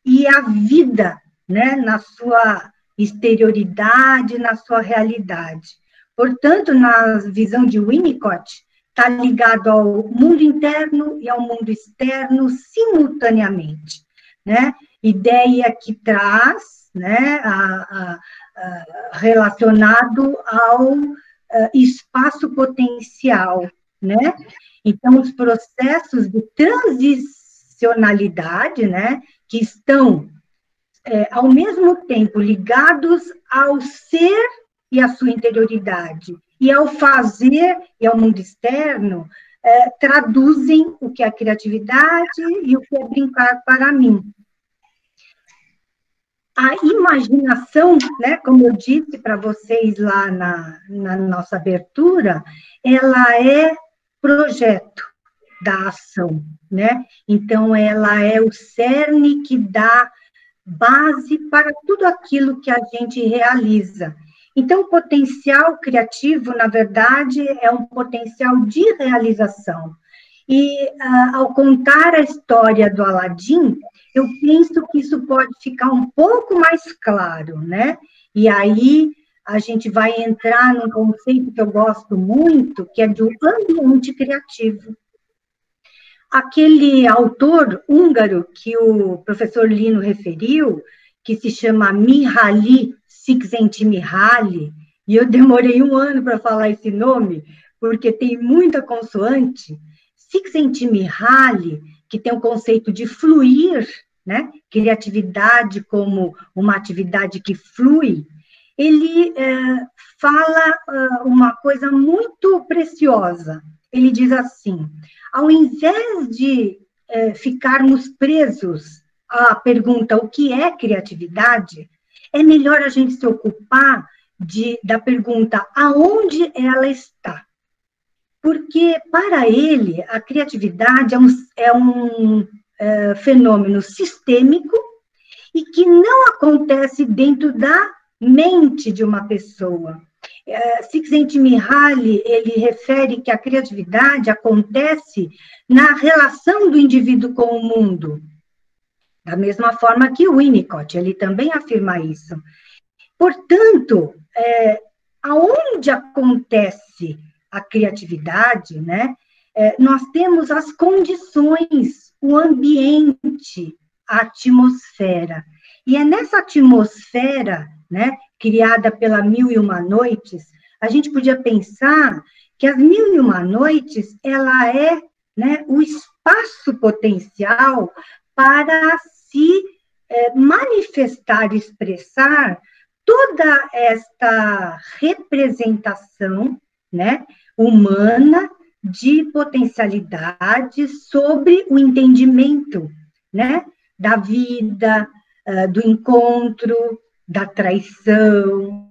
e à vida, né, na sua exterioridade, na sua realidade. Portanto, na visão de Winnicott, está ligado ao mundo interno e ao mundo externo simultaneamente, né? Ideia que traz, né, relacionado ao espaço potencial, né? Então, os processos de transicionalidade, né, que estão, ao mesmo tempo, ligados ao ser e à sua interioridade, e ao fazer e ao mundo externo, traduzem o que é criatividade e o que é brincar para mim. A imaginação, né, como eu disse para vocês lá na nossa abertura, ela é projeto da ação, né? Então, ela é o cerne que dá base para tudo aquilo que a gente realiza. Então, o potencial criativo, na verdade, é um potencial de realização. E, ao contar a história do Aladim, eu penso que isso pode ficar um pouco mais claro, né? E aí a gente vai entrar num conceito que eu gosto muito, que é do ambiente criativo. Aquele autor húngaro que o professor Lino referiu, que se chama Mihaly Csikszentmihalyi, e eu demorei um ano para falar esse nome, porque tem muita consoante. Csikszentmihalyi, que tem o conceito de fluir, né? Criatividade como uma atividade que flui, ele fala uma coisa muito preciosa. Ele diz assim: ao invés de ficarmos presos à pergunta o que é criatividade, é melhor a gente se ocupar da pergunta aonde ela está. Porque, para ele, a criatividade é um fenômeno sistêmico e que não acontece dentro da mente de uma pessoa. Csikszentmihalyi, ele refere que a criatividade acontece na relação do indivíduo com o mundo. Da mesma forma que o Winnicott, ele também afirma isso. Portanto, aonde acontece a criatividade, né? Nós temos as condições, o ambiente, a atmosfera. E é nessa atmosfera, né, criada pela Mil e Uma Noites, a gente podia pensar que as Mil e Uma Noites, ela é, né, o espaço potencial para se manifestar, expressar toda esta representação, né, humana de potencialidades sobre o entendimento, né, da vida, do encontro, da traição,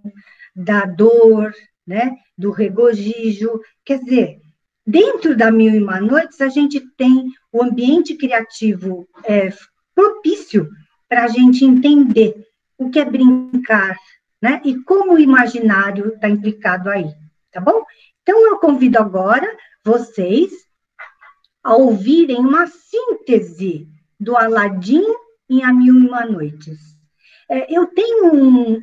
da dor, né, do regozijo. Quer dizer, dentro da Mil e Uma Noites, a gente tem o ambiente criativo propício para a gente entender o que é brincar, né, e como o imaginário está implicado aí, tá bom? Então, eu convido agora vocês a ouvirem uma síntese do Aladim em A Mil e Uma Noites. Eu tenho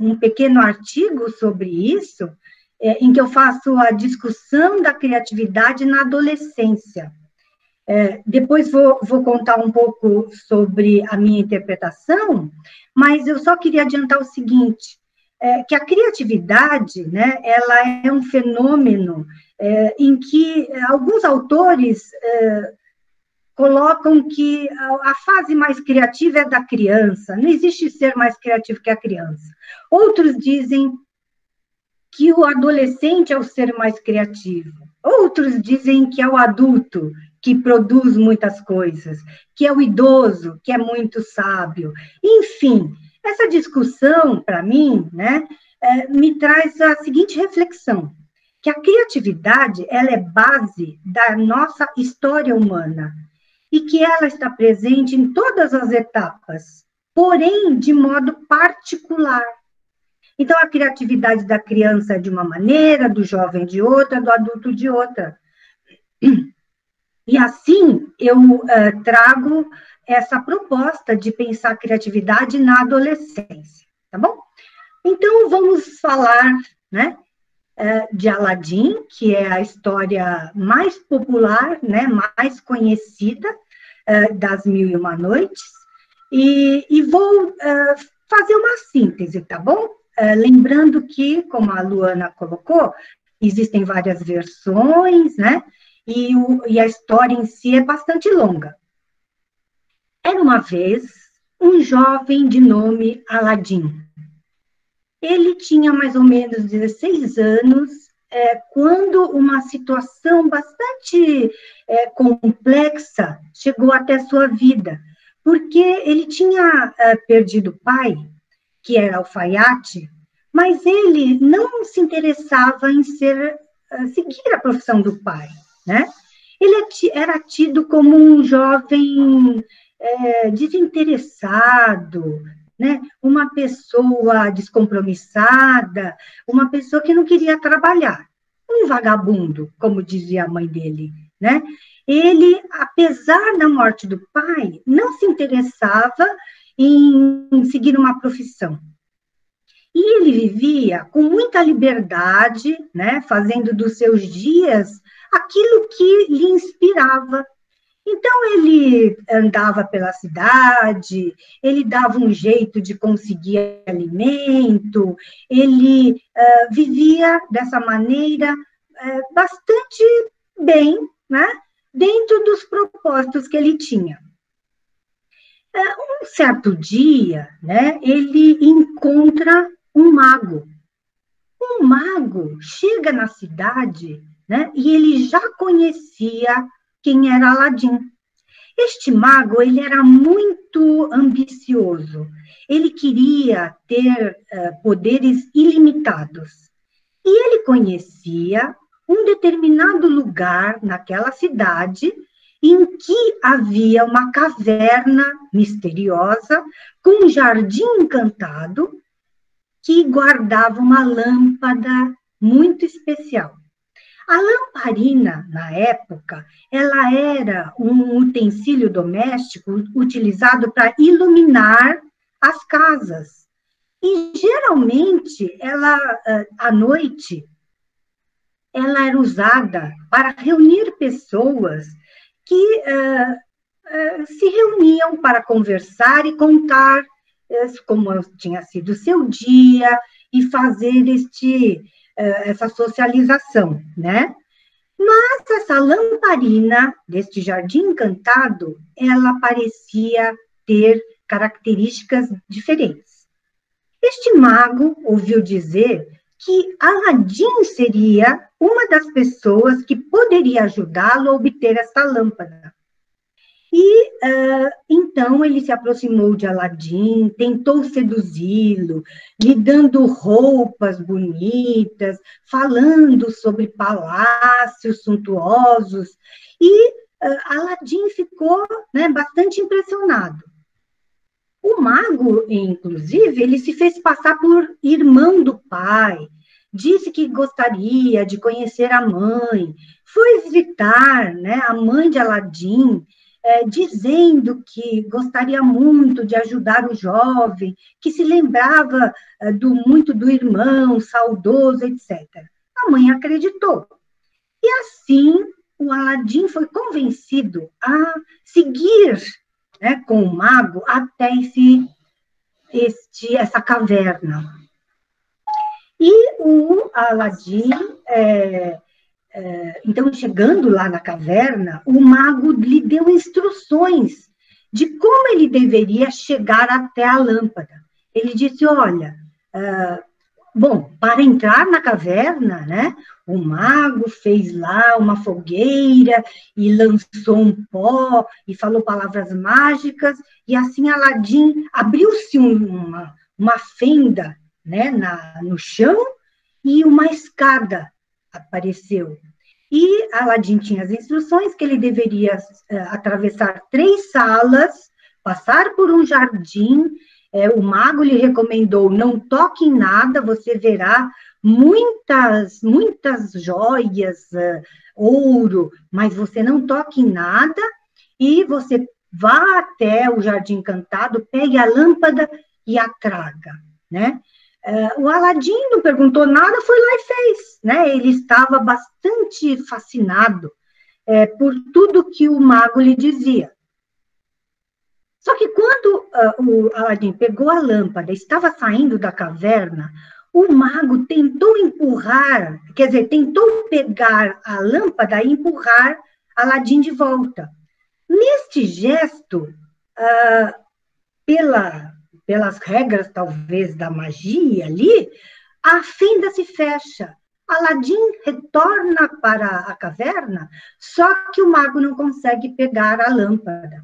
um pequeno artigo sobre isso, em que eu faço a discussão da criatividade na adolescência. Depois vou contar um pouco sobre a minha interpretação, mas eu só queria adiantar o seguinte, que a criatividade, né, ela é um fenômeno em que alguns autores colocam que a fase mais criativa é da criança, não existe ser mais criativo que a criança. Outros dizem que o adolescente é o ser mais criativo. Outros dizem que é o adulto que produz muitas coisas, que é o idoso, que é muito sábio. Enfim, essa discussão, para mim, né, me traz a seguinte reflexão, que a criatividade, ela é base da nossa história humana, e que ela está presente em todas as etapas, porém de modo particular. Então, a criatividade da criança é de uma maneira, do jovem de outra, do adulto de outra. E assim, eu trago essa proposta de pensar a criatividade na adolescência, tá bom? Então, vamos falar, né, de Aladim, que é a história mais popular, né, mais conhecida das Mil e Uma Noites, e vou fazer uma síntese, tá bom? Lembrando que, como a Luana colocou, existem várias versões, né, e a história em si é bastante longa. Era uma vez um jovem de nome Aladim. Ele tinha mais ou menos 16 anos, quando uma situação bastante complexa chegou até sua vida, porque ele tinha perdido o pai, que era alfaiate, mas ele não se interessava em seguir a profissão do pai, né? Ele era tido como um jovem desinteressado, né? Uma pessoa descompromissada, uma pessoa que não queria trabalhar, um vagabundo, como dizia a mãe dele, né? Ele, apesar da morte do pai, não se interessava em seguir uma profissão. E ele vivia com muita liberdade, né, fazendo dos seus dias aquilo que lhe inspirava. Então, ele andava pela cidade, ele dava um jeito de conseguir alimento, ele vivia dessa maneira bastante bem, né, dentro dos propósitos que ele tinha. Um certo dia, né, ele encontra um mago. Um mago chega na cidade, né, e ele já conhecia quem era Aladim. Este mago, ele era muito ambicioso. Ele queria ter poderes ilimitados. E ele conhecia um determinado lugar naquela cidade em que havia uma caverna misteriosa com um jardim encantado que guardava uma lâmpada muito especial. A lamparina, na época, ela era um utensílio doméstico utilizado para iluminar as casas. E, geralmente, ela, à noite, ela era usada para reunir pessoas que se reuniam para conversar e contar como tinha sido o seu dia e fazer essa socialização, né? Mas essa lamparina deste jardim encantado, ela parecia ter características diferentes. Este mago ouviu dizer que Aladim seria uma das pessoas que poderia ajudá-lo a obter essa lâmpada. E, então, ele se aproximou de Aladim, tentou seduzi-lo, lhe dando roupas bonitas, falando sobre palácios suntuosos, e Aladim ficou, né, bastante impressionado. O mago, inclusive, ele se fez passar por irmão do pai, disse que gostaria de conhecer a mãe, foi visitar, né, a mãe de Aladim, dizendo que gostaria muito de ajudar o jovem, que se lembrava muito do irmão, saudoso, etc. A mãe acreditou. E assim, o Aladim foi convencido a seguir, né, com o mago até essa caverna. E o Aladim... então, chegando lá na caverna, o mago lhe deu instruções de como ele deveria chegar até a lâmpada. Ele disse, olha, bom, para entrar na caverna, né, o mago fez lá uma fogueira e lançou um pó e falou palavras mágicas, e assim Aladim abriu-se uma fenda, né, no chão e uma escada apareceu. E Aladim tinha as instruções que ele deveria atravessar 3 salas, passar por um jardim. O mago lhe recomendou, não toque em nada, você verá muitas joias, ouro, mas você não toque em nada, e você vá até o jardim encantado, pegue a lâmpada e a traga, né? O Aladim não perguntou nada, foi lá e fez, né? Ele estava bastante fascinado por tudo que o mago lhe dizia. Só que quando o Aladim pegou a lâmpada, estava saindo da caverna, o mago tentou empurrar, quer dizer, tentou pegar a lâmpada e empurrar Aladim de volta. Neste gesto, pelas regras, talvez, da magia ali, a fenda se fecha. Aladim retorna para a caverna, só que o mago não consegue pegar a lâmpada.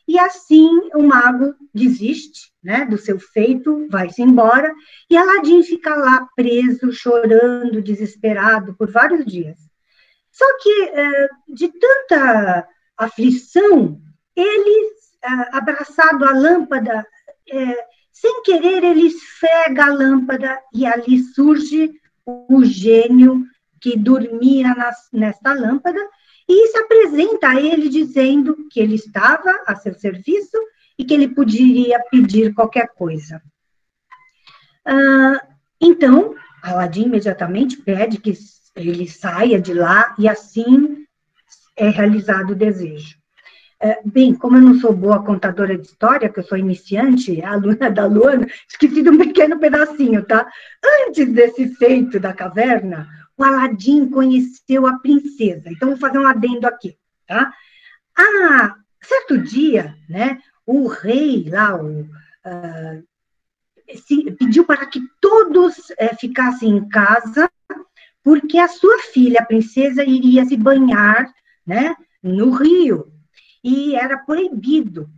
E assim o mago desiste, né, do seu feito, vai-se embora, e Aladim fica lá preso, chorando, desesperado, por vários dias. Só que, de tanta aflição, ele, abraçado à lâmpada, sem querer, ele esfrega a lâmpada e ali surge o gênio que dormia nesta lâmpada e se apresenta a ele dizendo que ele estava a seu serviço e que ele poderia pedir qualquer coisa. Então, Aladim imediatamente pede que ele saia de lá e assim é realizado o desejo. Bem, como eu não sou boa contadora de história, que eu sou iniciante, aluna da Luana, esqueci de um pequeno pedacinho, tá? Antes desse feito da caverna, o Aladim conheceu a princesa. Então, vou fazer um adendo aqui, tá? Certo dia, né, o rei lá, pediu para que todos ficassem em casa, porque a sua filha, a princesa, iria se banhar, né, no rio. E era proibido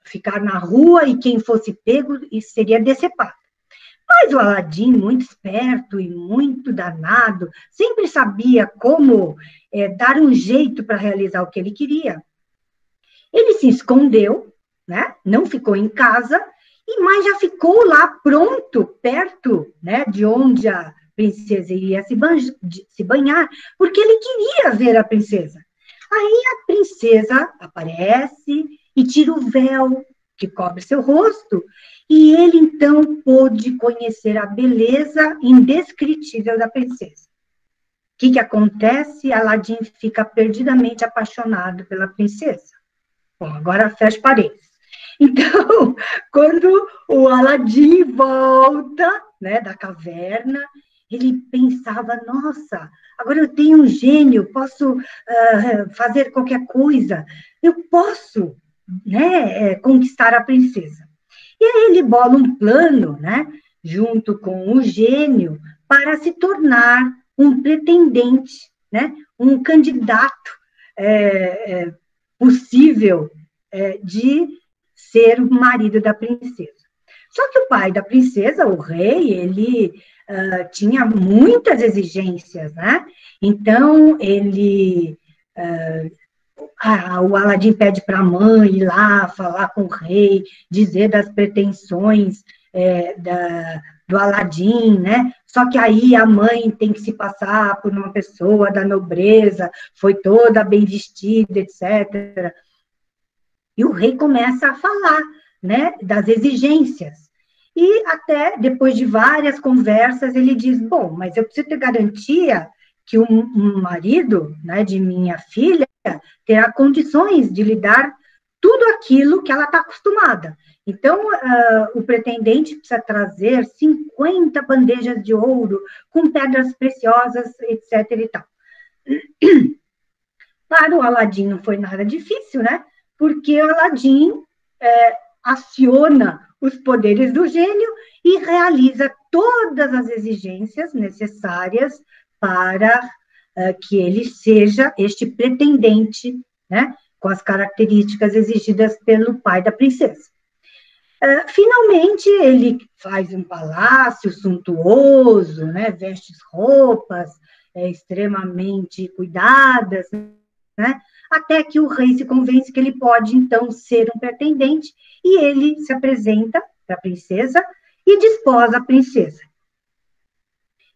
ficar na rua e quem fosse pego seria decepado. Mas o Aladim, muito esperto e muito danado, sempre sabia como dar um jeito para realizar o que ele queria. Ele se escondeu, né? Não ficou em casa, mas já ficou lá pronto, perto, né, de onde a princesa iria se banhar, porque ele queria ver a princesa. Aí a princesa aparece e tira o véu que cobre seu rosto, e ele então pôde conhecer a beleza indescritível da princesa. O que acontece? Aladim fica perdidamente apaixonado pela princesa. Bom, agora fecha parênteses. Então, quando o Aladim volta, né, da caverna, ele pensava, nossa, agora eu tenho um gênio, posso fazer qualquer coisa, eu posso, né, conquistar a princesa. E aí ele bola um plano, né, junto com o gênio, para se tornar um pretendente, né, um candidato possível de ser o marido da princesa. Só que o pai da princesa, o rei, ele tinha muitas exigências, né? Então, o Aladim pede para a mãe ir lá falar com o rei, dizer das pretensões do Aladim, né? Só que aí a mãe tem que se passar por uma pessoa da nobreza, foi toda bem vestida, etc. E o rei começa a falar, né, das exigências. E até depois de várias conversas, ele diz, bom, mas eu preciso ter garantia que um marido, né, de minha filha terá condições de lhe dar tudo aquilo que ela está acostumada. Então, o pretendente precisa trazer 50 bandejas de ouro com pedras preciosas, etc. e tal. Para o Aladim não foi nada difícil, né? Porque o Aladim aciona os poderes do gênio e realiza todas as exigências necessárias para que ele seja este pretendente, né, com as características exigidas pelo pai da princesa. Finalmente, ele faz um palácio suntuoso, né, veste roupas extremamente cuidadas, né, até que o rei se convence que ele pode, então, ser um pretendente, e ele se apresenta para a princesa e desposa a princesa.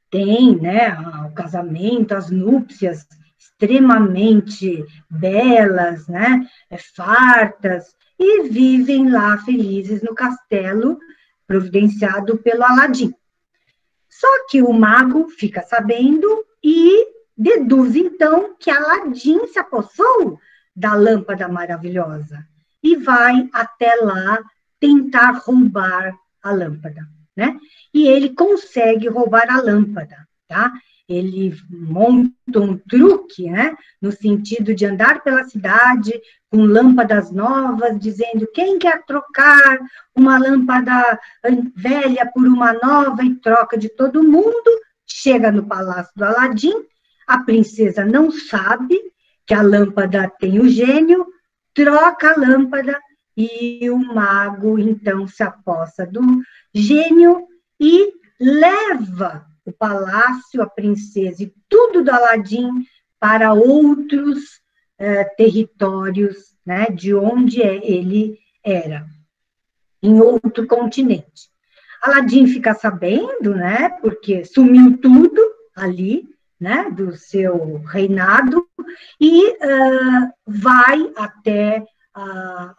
Tem, né, o casamento, as núpcias extremamente belas, né, fartas, e vivem lá felizes no castelo providenciado pelo Aladim. Só que o mago fica sabendo e deduz, então, que Aladim se apossou da lâmpada maravilhosa e vai até lá tentar roubar a lâmpada, né? E ele consegue roubar a lâmpada, tá? Ele monta um truque, né? No sentido de andar pela cidade com lâmpadas novas, dizendo quem quer trocar uma lâmpada velha por uma nova e troca de todo mundo, chega no palácio do Aladim, a princesa não sabe que a lâmpada tem o gênio, troca a lâmpada e o mago, então, se apossa do gênio e leva o palácio, a princesa e tudo do Aladim para outros territórios, né, de onde ele era, em outro continente. Aladim fica sabendo, né, porque sumiu tudo ali, né, do seu reinado, e vai até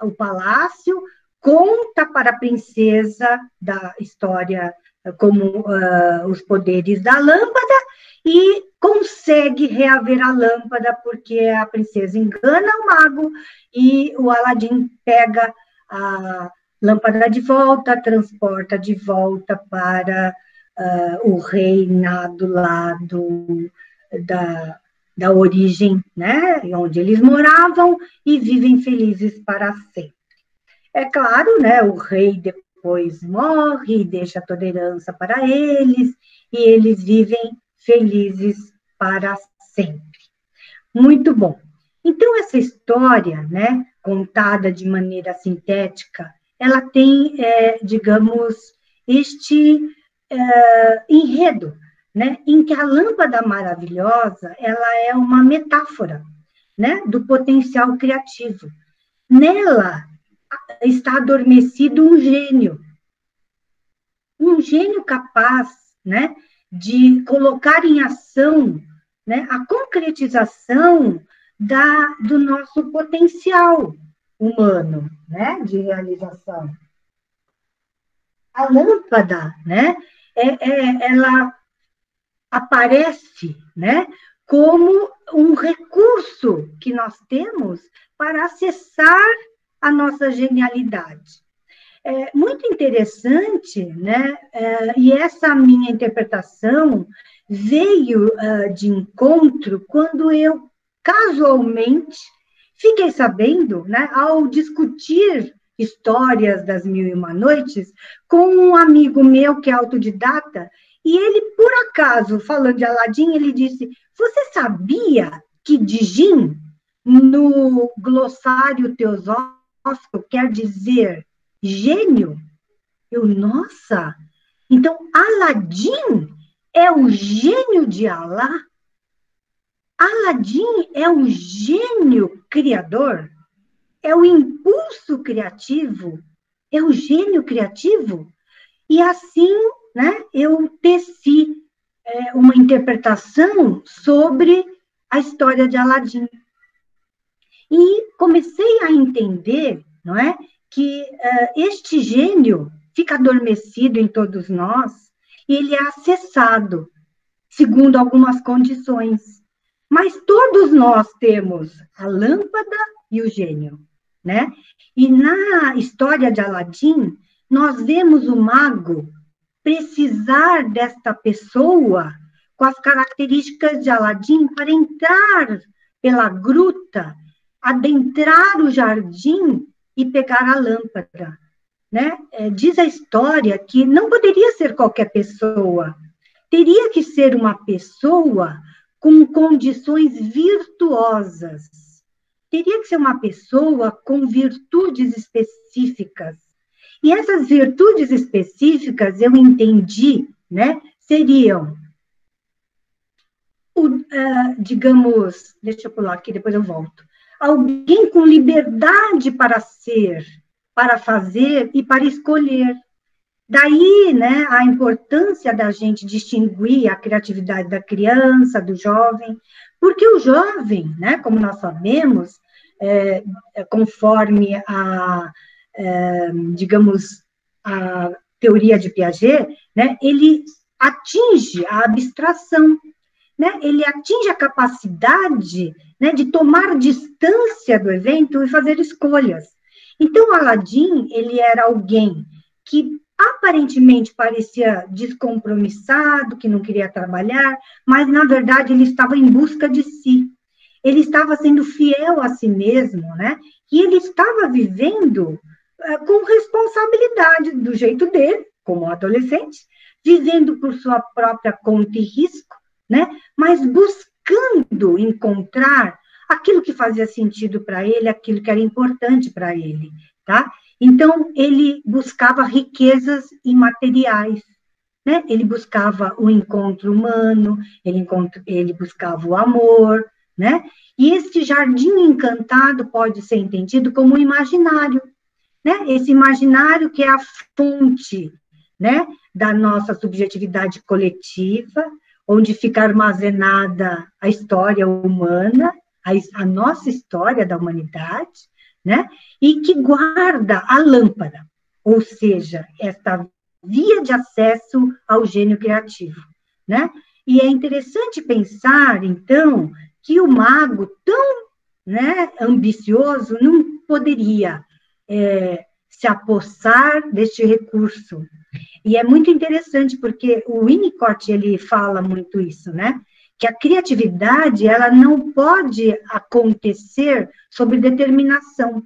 o palácio, conta para a princesa da história como os poderes da lâmpada, e consegue reaver a lâmpada, porque a princesa engana o mago, e o Aladim pega a lâmpada de volta, transporta de volta para o reinado lá da origem, né, onde eles moravam, e vivem felizes para sempre. É claro, né, o rei depois morre e deixa toda a herança para eles, e eles vivem felizes para sempre. Muito bom. Então, essa história, né, contada de maneira sintética, ela tem, digamos, este enredo, né, em que a lâmpada maravilhosa, ela é uma metáfora, né, do potencial criativo. Nela está adormecido um gênio capaz, né, de colocar em ação, né, a concretização do nosso potencial humano, né, de realização. A lâmpada, né, ela aparece, né, como um recurso que nós temos para acessar a nossa genialidade. É muito interessante, né, e essa minha interpretação veio de encontro quando eu, casualmente, fiquei sabendo, né, ao discutir histórias das Mil e Uma Noites com um amigo meu que é autodidata, e ele, por acaso, falando de Aladim, ele disse: você sabia que Djinn, no glossário teosófico, quer dizer gênio? Eu, nossa, então Aladim é o gênio de Alá? Aladim é o gênio criador? É o impulso criativo? É o gênio criativo? E assim, né, eu teci uma interpretação sobre a história de Aladim. E comecei a entender, não é, que este gênio fica adormecido em todos nós, e ele é acessado, segundo algumas condições. Mas todos nós temos a lâmpada e o gênio, né? E na história de Aladim, nós vemos o mago precisar desta pessoa com as características de Aladim para entrar pela gruta, adentrar o jardim e pegar a lâmpada, né? Diz a história que não poderia ser qualquer pessoa, teria que ser uma pessoa com condições virtuosas, teria que ser uma pessoa com virtudes específicas. E essas virtudes específicas, eu entendi, né, seriam, digamos, deixa eu pular aqui, depois eu volto, alguém com liberdade para ser, para fazer e para escolher. Daí, né, a importância da gente distinguir a criatividade da criança, do jovem, porque o jovem, né, como nós sabemos, conforme digamos, a teoria de Piaget, né, ele atinge a abstração, né, ele atinge a capacidade, né, de tomar distância do evento e fazer escolhas. Então, Aladim, ele era alguém que aparentemente parecia descompromissado, que não queria trabalhar, mas, na verdade, ele estava em busca de si. Ele estava sendo fiel a si mesmo, né? E ele estava vivendo com responsabilidade, do jeito dele, como adolescente, vivendo por sua própria conta e risco, né? Mas buscando encontrar aquilo que fazia sentido para ele, aquilo que era importante para ele, tá? Então, ele buscava riquezas imateriais, né? Ele buscava o encontro humano, ele buscava o amor, né? E esse jardim encantado pode ser entendido como um imaginário, né? Esse imaginário que é a fonte, né, da nossa subjetividade coletiva, onde fica armazenada a história humana, a nossa história da humanidade, né? E que guarda a lâmpada, ou seja, esta via de acesso ao gênio criativo, né? E é interessante pensar, então, que o mago tão, né, ambicioso não poderia se apossar deste recurso. E é muito interessante, porque o Winnicott, ele fala muito isso, né? Que a criatividade, ela não pode acontecer sob determinação.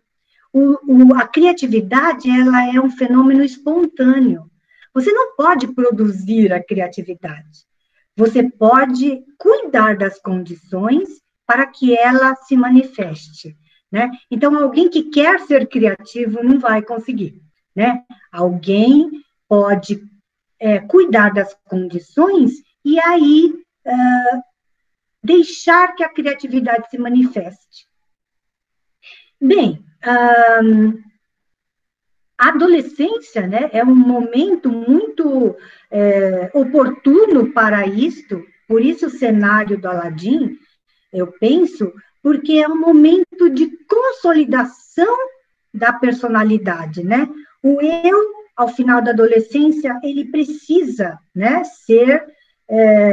A criatividade, ela é um fenômeno espontâneo. Você não pode produzir a criatividade. Você pode cuidar das condições para que ela se manifeste, né? Então, alguém que quer ser criativo não vai conseguir, né? Alguém pode cuidar das condições e aí deixar que a criatividade se manifeste. Bem, a adolescência, né, é um momento muito oportuno para isto, por isso o cenário do Aladim, eu penso, porque é um momento de consolidação da personalidade, né? O eu, ao final da adolescência, ele precisa, né, ser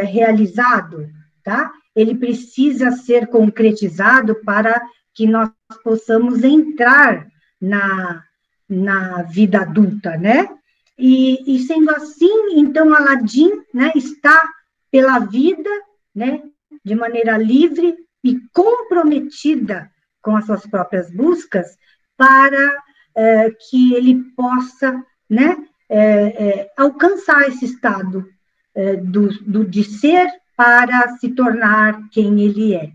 realizado, tá? Ele precisa ser concretizado para que nós possamos entrar na vida adulta, né? E sendo assim, então, Aladim, né, está pela vida, né, de maneira livre e comprometida com as suas próprias buscas para que ele possa, né, alcançar esse estado de ser para se tornar quem ele é,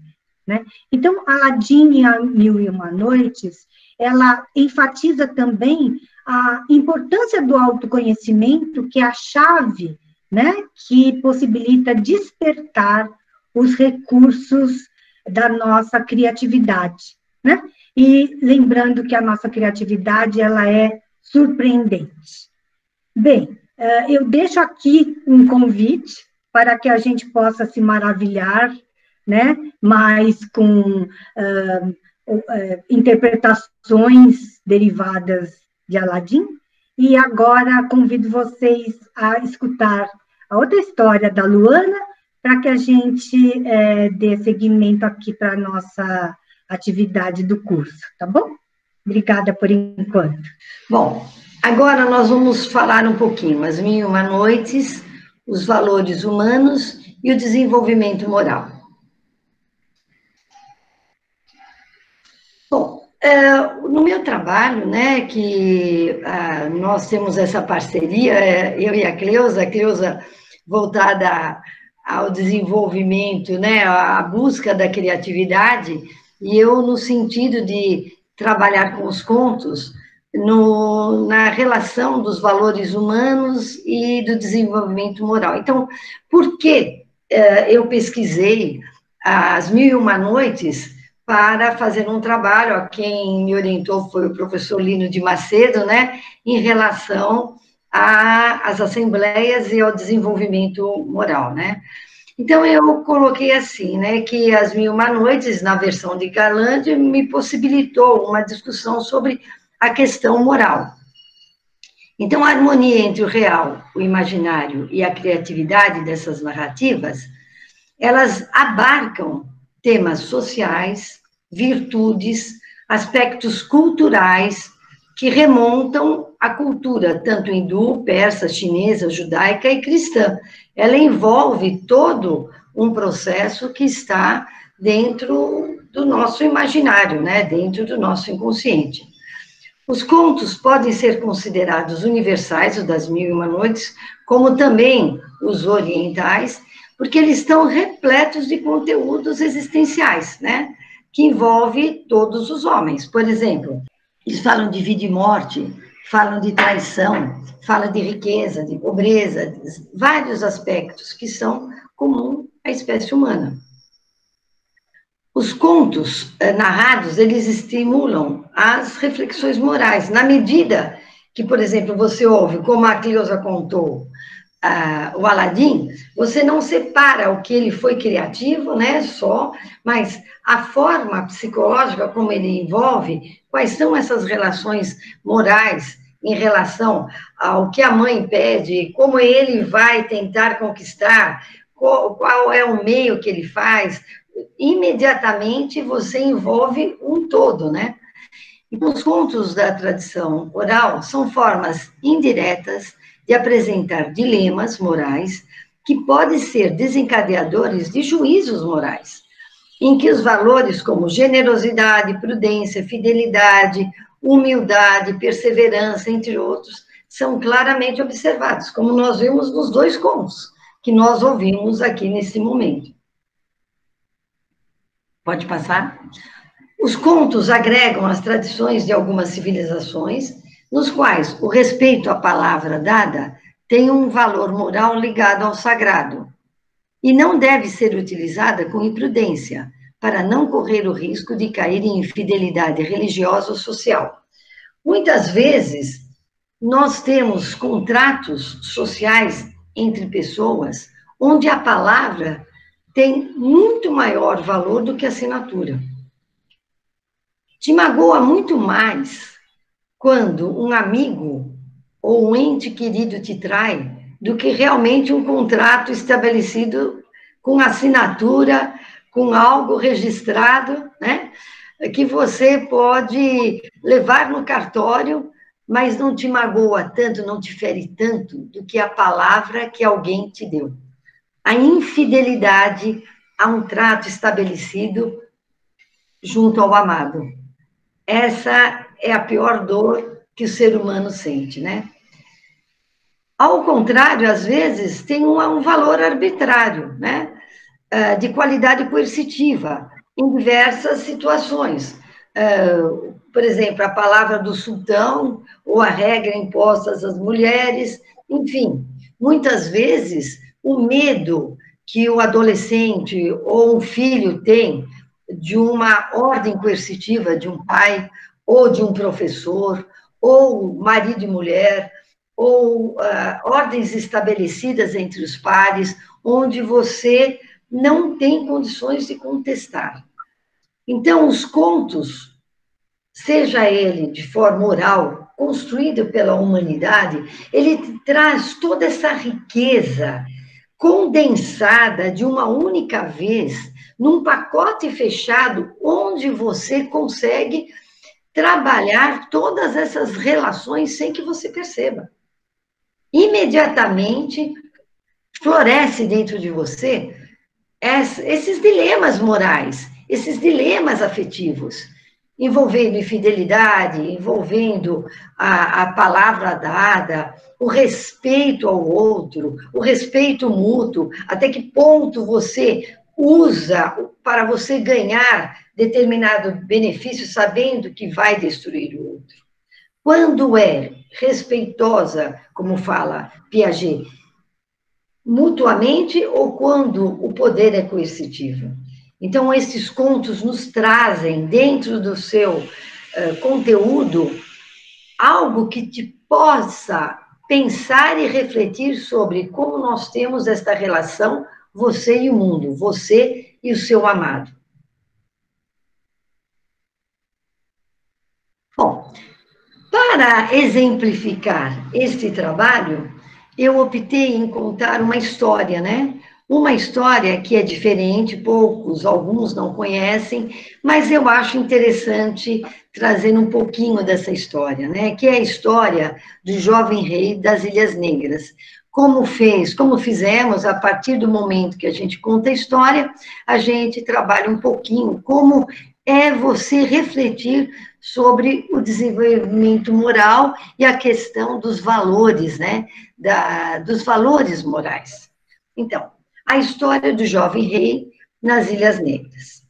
né? Então, Aladim, em A Mil e Uma Noites, ela enfatiza também a importância do autoconhecimento, que é a chave, né, que possibilita despertar os recursos da nossa criatividade, né? E lembrando que a nossa criatividade, ela é surpreendente. Bem, eu deixo aqui um convite para que a gente possa se maravilhar, né, mais com interpretações derivadas de Aladim, e agora convido vocês a escutar a outra história da Luana, para que a gente dê seguimento aqui para a nossa atividade do curso, tá bom? Obrigada por enquanto. Bom, agora nós vamos falar um pouquinho, As Mil e Uma Noites, os valores humanos e o desenvolvimento moral. Bom, no meu trabalho, né, que nós temos essa parceria, eu e a Cleusa voltada ao desenvolvimento, né, à busca da criatividade, e eu no sentido de trabalhar com os contos, na relação dos valores humanos e do desenvolvimento moral. Então, por que eu pesquisei As Mil e Uma Noites para fazer um trabalho? Quem me orientou foi o professor Lino de Macedo, né, em relação às assembleias e ao desenvolvimento moral, né? Então, eu coloquei assim, né, que As Mil e Uma Noites, na versão de Garland, me possibilitou uma discussão sobre a questão moral. Então, a harmonia entre o real, o imaginário e a criatividade dessas narrativas, elas abarcam temas sociais, virtudes, aspectos culturais que remontam à cultura, tanto hindu, persa, chinesa, judaica e cristã. Ela envolve todo um processo que está dentro do nosso imaginário, né? Dentro do nosso inconsciente. Os contos podem ser considerados universais, os das Mil e Uma Noites, como também os orientais, porque eles estão repletos de conteúdos existenciais, né? Que envolve todos os homens. Por exemplo, eles falam de vida e morte, falam de traição, falam de riqueza, de pobreza, de vários aspectos que são comuns à espécie humana. Os contos narrados, eles estimulam as reflexões morais, na medida que, por exemplo, você ouve, como a Cleusa contou, o Aladim, você não separa o que ele foi criativo, né, só, mas a forma psicológica como ele envolve, quais são essas relações morais em relação ao que a mãe pede, como ele vai tentar conquistar, qual é o meio que ele faz, imediatamente você envolve um todo, né? E os contos da tradição oral são formas indiretas de apresentar dilemas morais que podem ser desencadeadores de juízos morais, em que os valores como generosidade, prudência, fidelidade, humildade, perseverança, entre outros, são claramente observados, como nós vimos nos 2 contos que nós ouvimos aqui nesse momento. Pode passar? Os contos agregam as tradições de algumas civilizações, nos quais o respeito à palavra dada tem um valor moral ligado ao sagrado, e não deve ser utilizada com imprudência, para não correr o risco de cair em infidelidade religiosa ou social. Muitas vezes, nós temos contratos sociais entre pessoas, onde a palavra tem muito maior valor do que a assinatura. Te magoa muito mais quando um amigo ou um ente querido te trai do que realmente um contrato estabelecido com assinatura, com algo registrado, né? Que você pode levar no cartório, mas não te magoa tanto, não te fere tanto do que a palavra que alguém te deu. A infidelidade a um trato estabelecido junto ao amado. Essa é a pior dor que o ser humano sente, né? Ao contrário, às vezes, tem um valor arbitrário, né? De qualidade coercitiva, em diversas situações. Por exemplo, a palavra do sultão, ou a regra imposta às mulheres, enfim. Muitas vezes, o medo que o adolescente ou um filho tem de uma ordem coercitiva de um pai, ou de um professor, ou marido e mulher, ou ordens estabelecidas entre os pares, onde você não tem condições de contestar. Então, os contos, seja ele de forma oral, construído pela humanidade, ele traz toda essa riqueza condensada de uma única vez, num pacote fechado, onde você consegue trabalhar todas essas relações sem que você perceba. Imediatamente floresce dentro de você esses dilemas morais, esses dilemas afetivos, envolvendo infidelidade, envolvendo a palavra dada, o respeito ao outro, o respeito mútuo, até que ponto você usa para você ganhar determinado benefício sabendo que vai destruir o outro. Quando é respeitosa, como fala Piaget, mutuamente ou quando o poder é coercitivo? Então, esses contos nos trazem, dentro do seu conteúdo, algo que te possa pensar e refletir sobre como nós temos esta relação, você e o mundo, você e o seu amado. Bom, para exemplificar este trabalho, eu optei em contar uma história, né? Uma história que é diferente, alguns não conhecem, mas eu acho interessante trazer um pouquinho dessa história, né? Que é a história do jovem rei das Ilhas Negras. Como fizemos, a partir do momento que a gente conta a história, a gente trabalha um pouquinho como é você refletir sobre o desenvolvimento moral e a questão dos valores, né? Dos valores morais. Então, a história do jovem rei nas Ilhas Negras.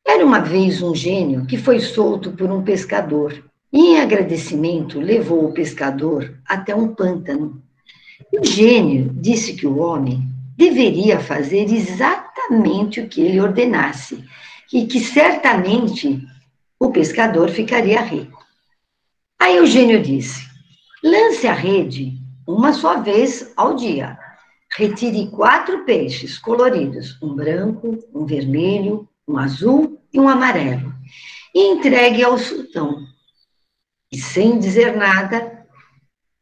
Era uma vez um gênio que foi solto por um pescador e, em agradecimento, levou o pescador até um pântano. E o gênio disse que o homem deveria fazer exatamente o que ele ordenasse e que certamente o pescador ficaria rico. Aí o gênio disse: lance a rede uma só vez ao dia. Retire 4 peixes coloridos, um branco, um vermelho, um azul e um amarelo, e entregue ao sultão. E sem dizer nada,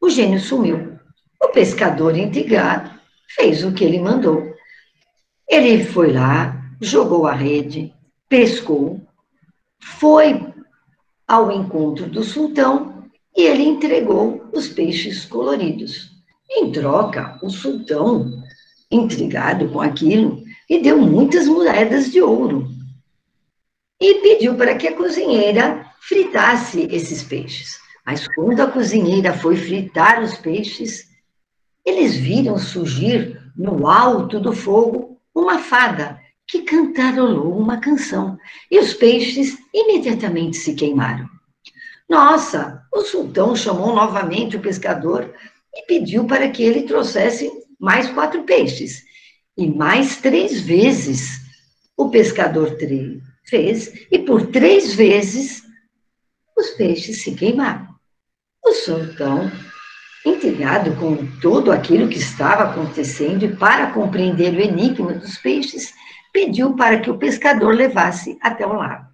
o gênio sumiu. O pescador, intrigado, fez o que ele mandou. Ele foi lá, jogou a rede, pescou, foi ao encontro do sultão e ele entregou os peixes coloridos. Em troca, o sultão, intrigado com aquilo, lhe deu muitas moedas de ouro e pediu para que a cozinheira fritasse esses peixes. Mas quando a cozinheira foi fritar os peixes, eles viram surgir no alto do fogo uma fada que cantarolou uma canção e os peixes imediatamente se queimaram. Nossa, o sultão chamou novamente o pescador e pediu para que ele trouxesse mais 4 peixes. E mais 3 vezes o pescador fez, e por 3 vezes os peixes se queimaram. O sultão, intrigado com tudo aquilo que estava acontecendo e para compreender o enigma dos peixes, pediu para que o pescador levasse até o lago.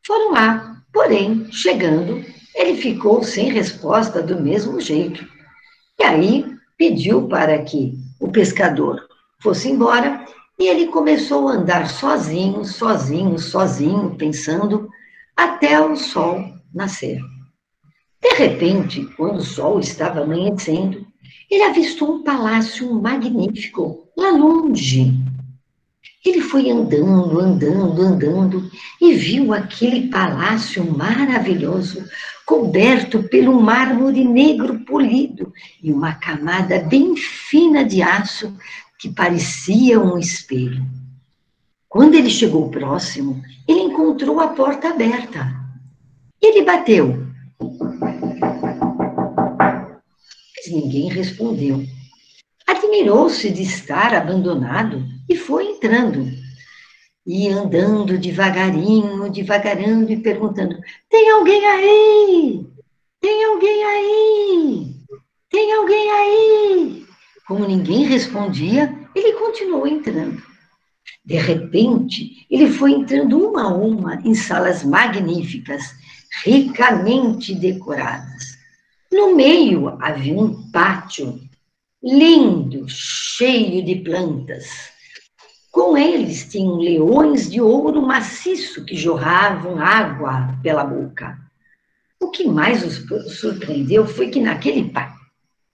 Foram lá, porém, chegando, ele ficou sem resposta do mesmo jeito. E aí pediu para que o pescador fosse embora e ele começou a andar sozinho, pensando, até o sol nascer. De repente, quando o sol estava amanhecendo, ele avistou um palácio magnífico lá longe. Ele foi andando e viu aquele palácio maravilhoso, coberto pelo mármore negro polido e uma camada bem fina de aço que parecia um espelho. Quando ele chegou próximo, ele encontrou a porta aberta. Ele bateu. Mas ninguém respondeu. Admirou-se de estar abandonado e foi entrando. E andando devagarinho e perguntando: tem alguém aí? Tem alguém aí? Tem alguém aí? Como ninguém respondia, ele continuou entrando. De repente, ele foi entrando uma a uma em salas magníficas, ricamente decoradas. No meio havia um pátio lindo, cheio de plantas. Com eles tinham leões de ouro maciço que jorravam água pela boca. O que mais os surpreendeu foi que naquele pátio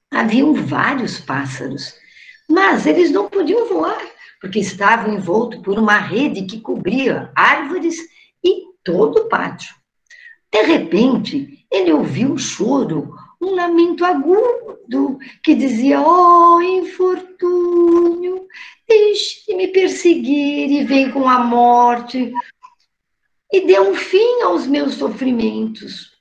haviam vários pássaros, mas eles não podiam voar, porque estavam envoltos por uma rede que cobria árvores e todo o pátio. De repente, ele ouviu um choro, um lamento agudo, que dizia: oh, infortúnio, deixe de me perseguir e vem com a morte, e dê um fim aos meus sofrimentos.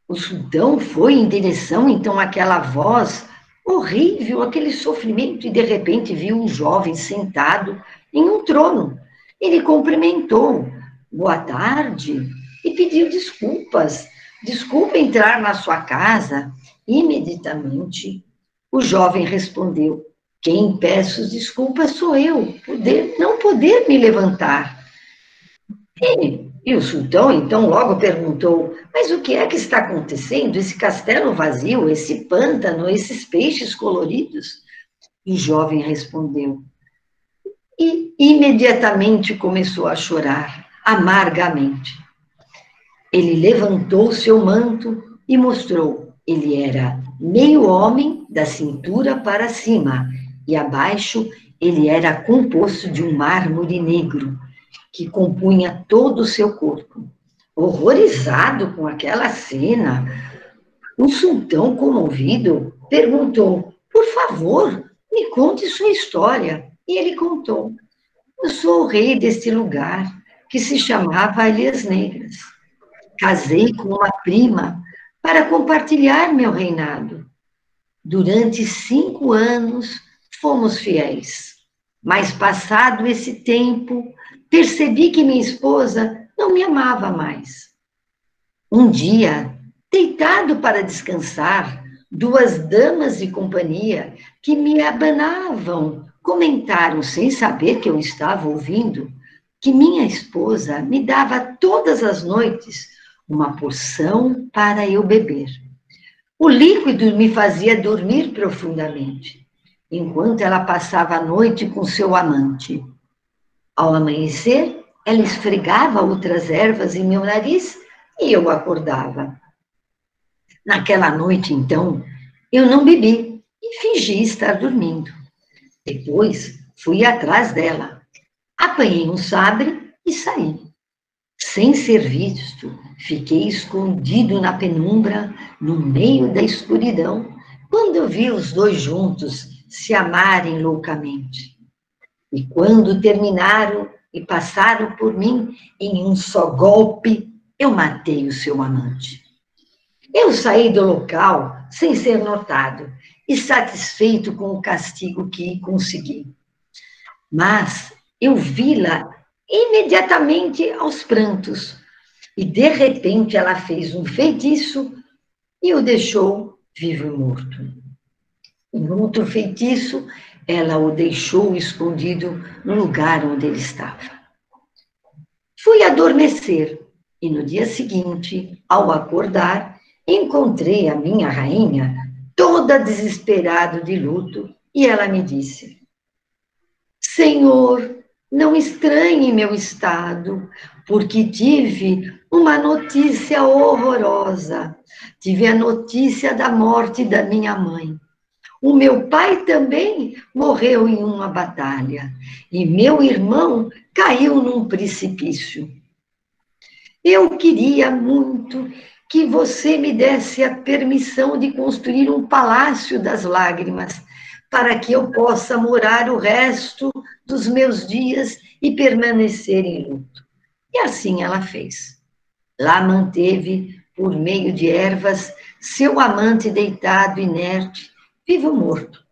O sultão foi em direção, então, àquela voz horrível, aquele sofrimento, e de repente viu um jovem sentado em um trono. Ele cumprimentou: boa tarde, e pediu desculpas. Desculpa entrar na sua casa. Imediatamente, o jovem respondeu: quem peço desculpas sou eu, não poder me levantar. E o sultão, então, logo perguntou: mas o que é que está acontecendo? Esse castelo vazio, esse pântano, esses peixes coloridos? E o jovem respondeu. E imediatamente começou a chorar, amargamente. Ele levantou seu manto e mostrou. Ele era meio homem, da cintura para cima, e abaixo ele era composto de um mármore negro, que compunha todo o seu corpo. Horrorizado com aquela cena, o sultão, comovido, perguntou: por favor, me conte sua história. E ele contou: eu sou o rei deste lugar, que se chamava Ilhas Negras. Casei com uma prima para compartilhar meu reinado. Durante 5 anos fomos fiéis, mas passado esse tempo, percebi que minha esposa não me amava mais. Um dia, deitado para descansar, duas damas de companhia que me abanavam, comentaram, sem saber que eu estava ouvindo, que minha esposa me dava todas as noites uma porção para eu beber. O líquido me fazia dormir profundamente, enquanto ela passava a noite com seu amante. Ao amanhecer, ela esfregava outras ervas em meu nariz e eu acordava. Naquela noite, então, eu não bebi e fingi estar dormindo. Depois, fui atrás dela. Apanhei um sabre e saí. Sem ser visto, fiquei escondido na penumbra, no meio da escuridão, quando eu vi os dois juntos se amarem loucamente. E quando terminaram e passaram por mim em um só golpe, eu matei o seu amante. Eu saí do local sem ser notado e satisfeito com o castigo que consegui. Mas eu vi-la imediatamente aos prantos e de repente ela fez um feitiço e o deixou vivo e morto. Em outro feitiço, ela o deixou escondido no lugar onde ele estava. Fui adormecer e no dia seguinte, ao acordar, encontrei a minha rainha toda desesperada de luto e ela me disse: Senhor, não estranhe meu estado, porque tive uma notícia horrorosa. Tive a notícia da morte da minha mãe. O meu pai também morreu em uma batalha e meu irmão caiu num precipício. Eu queria muito que você me desse a permissão de construir um palácio das lágrimas, para que eu possa morar o resto dos meus dias e permanecer em luto. E assim ela fez. Lá manteve, por meio de ervas, seu amante deitado, inerte, vivo ou morto.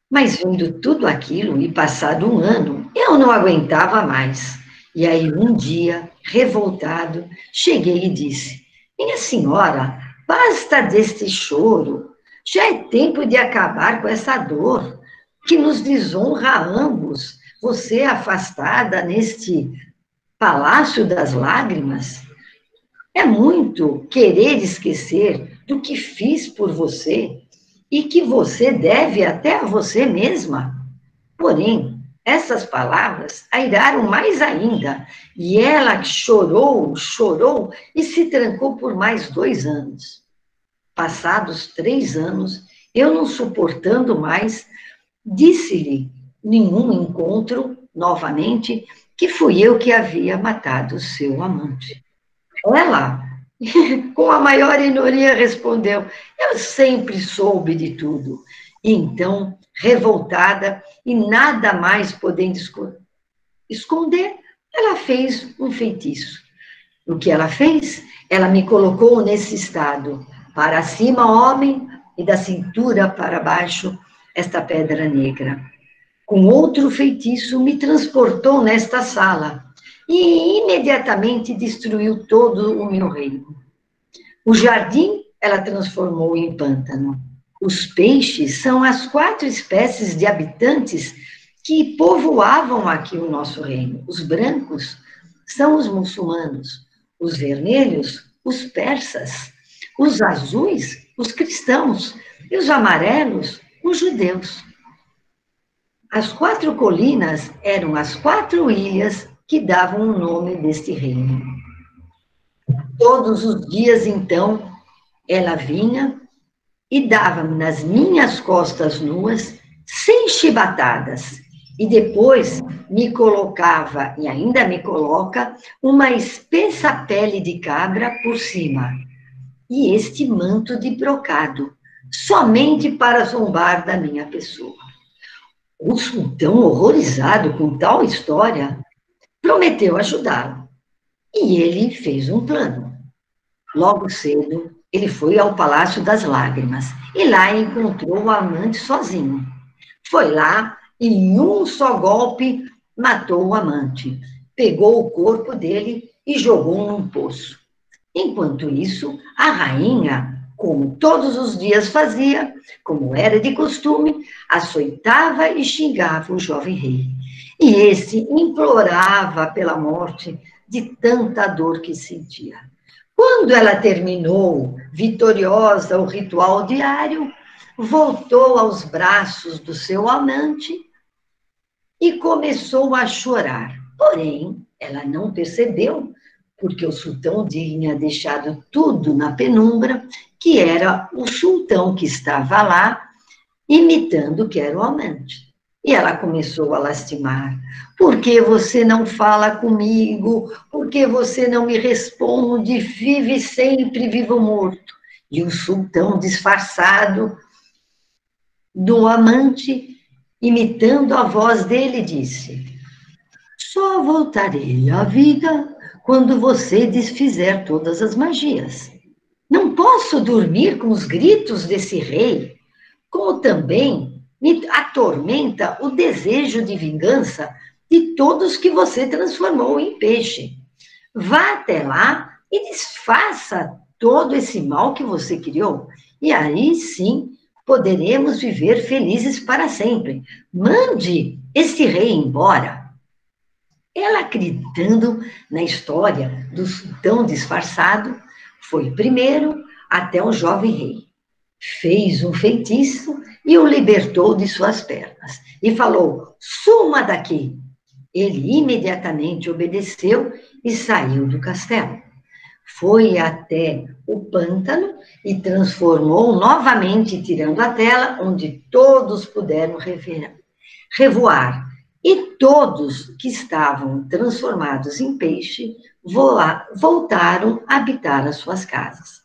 Mas vendo tudo aquilo e passado um ano, eu não aguentava mais. E aí um dia, revoltado, cheguei e disse: Minha senhora, basta deste choro. Já é tempo de acabar com essa dor que nos desonra a ambos. Você afastada neste palácio das lágrimas. É muito querer esquecer do que fiz por você e que você deve até a você mesma. Porém, essas palavras airaram mais ainda, e ela chorou, chorou e se trancou por mais 2 anos. Passados 3 anos, eu não suportando mais, disse-lhe, nenhum encontro, novamente, que fui eu que havia matado seu amante. Ela, com a maior ironia, respondeu: Eu sempre soube de tudo. E então, revoltada e nada mais podendo esconder, ela fez um feitiço. O que ela fez? Ela me colocou nesse estado: para cima, homem, e da cintura para baixo, esta pedra negra. Com outro feitiço, me transportou nesta sala e imediatamente destruiu todo o meu reino. O jardim ela transformou em pântano. Os peixes são as 4 espécies de habitantes que povoavam aqui o nosso reino. Os brancos são os muçulmanos, os vermelhos, os persas, os azuis, os cristãos, e os amarelos, os judeus. As 4 colinas eram as 4 ilhas que davam o nome deste reino. Todos os dias, então, ela vinha e dava-me nas minhas costas nuas 100 chibatadas, e depois me colocava, e ainda me coloca, uma espessa pele de cabra por cima, e este manto de brocado, somente para zombar da minha pessoa. O sultão, horrorizado com tal história, prometeu ajudá-lo. E ele fez um plano. Logo cedo, ele foi ao Palácio das Lágrimas e lá encontrou o amante sozinho. Foi lá e, em um só golpe, matou o amante. Pegou o corpo dele e jogou num poço. Enquanto isso, a rainha como todos os dias fazia, como era de costume, açoitava e xingava o jovem rei. E esse implorava pela morte de tanta dor que sentia. Quando ela terminou, vitoriosa, o ritual diário, voltou aos braços do seu amante e começou a chorar. Porém, ela não percebeu, porque o sultão tinha deixado tudo na penumbra, que era o sultão que estava lá, imitando que era o amante. E ela começou a lastimar. Por que você não fala comigo? Por que você não me responde? Vive sempre vivo morto. E o sultão, disfarçado do amante, imitando a voz dele, disse: só voltarei à vida quando você desfizer todas as magias. Não posso dormir com os gritos desse rei, como também me atormenta o desejo de vingança de todos que você transformou em peixe. Vá até lá e desfaça todo esse mal que você criou, e aí sim poderemos viver felizes para sempre. Mande esse rei embora. Ela, acreditando na história do sultão disfarçado, foi primeiro até o jovem rei. Fez um feitiço e o libertou de suas pernas. E falou: suma daqui. Ele imediatamente obedeceu e saiu do castelo. Foi até o pântano e transformou novamente, tirando a tela, onde todos puderam revoar. E todos que estavam transformados em peixe voltaram a habitar as suas casas.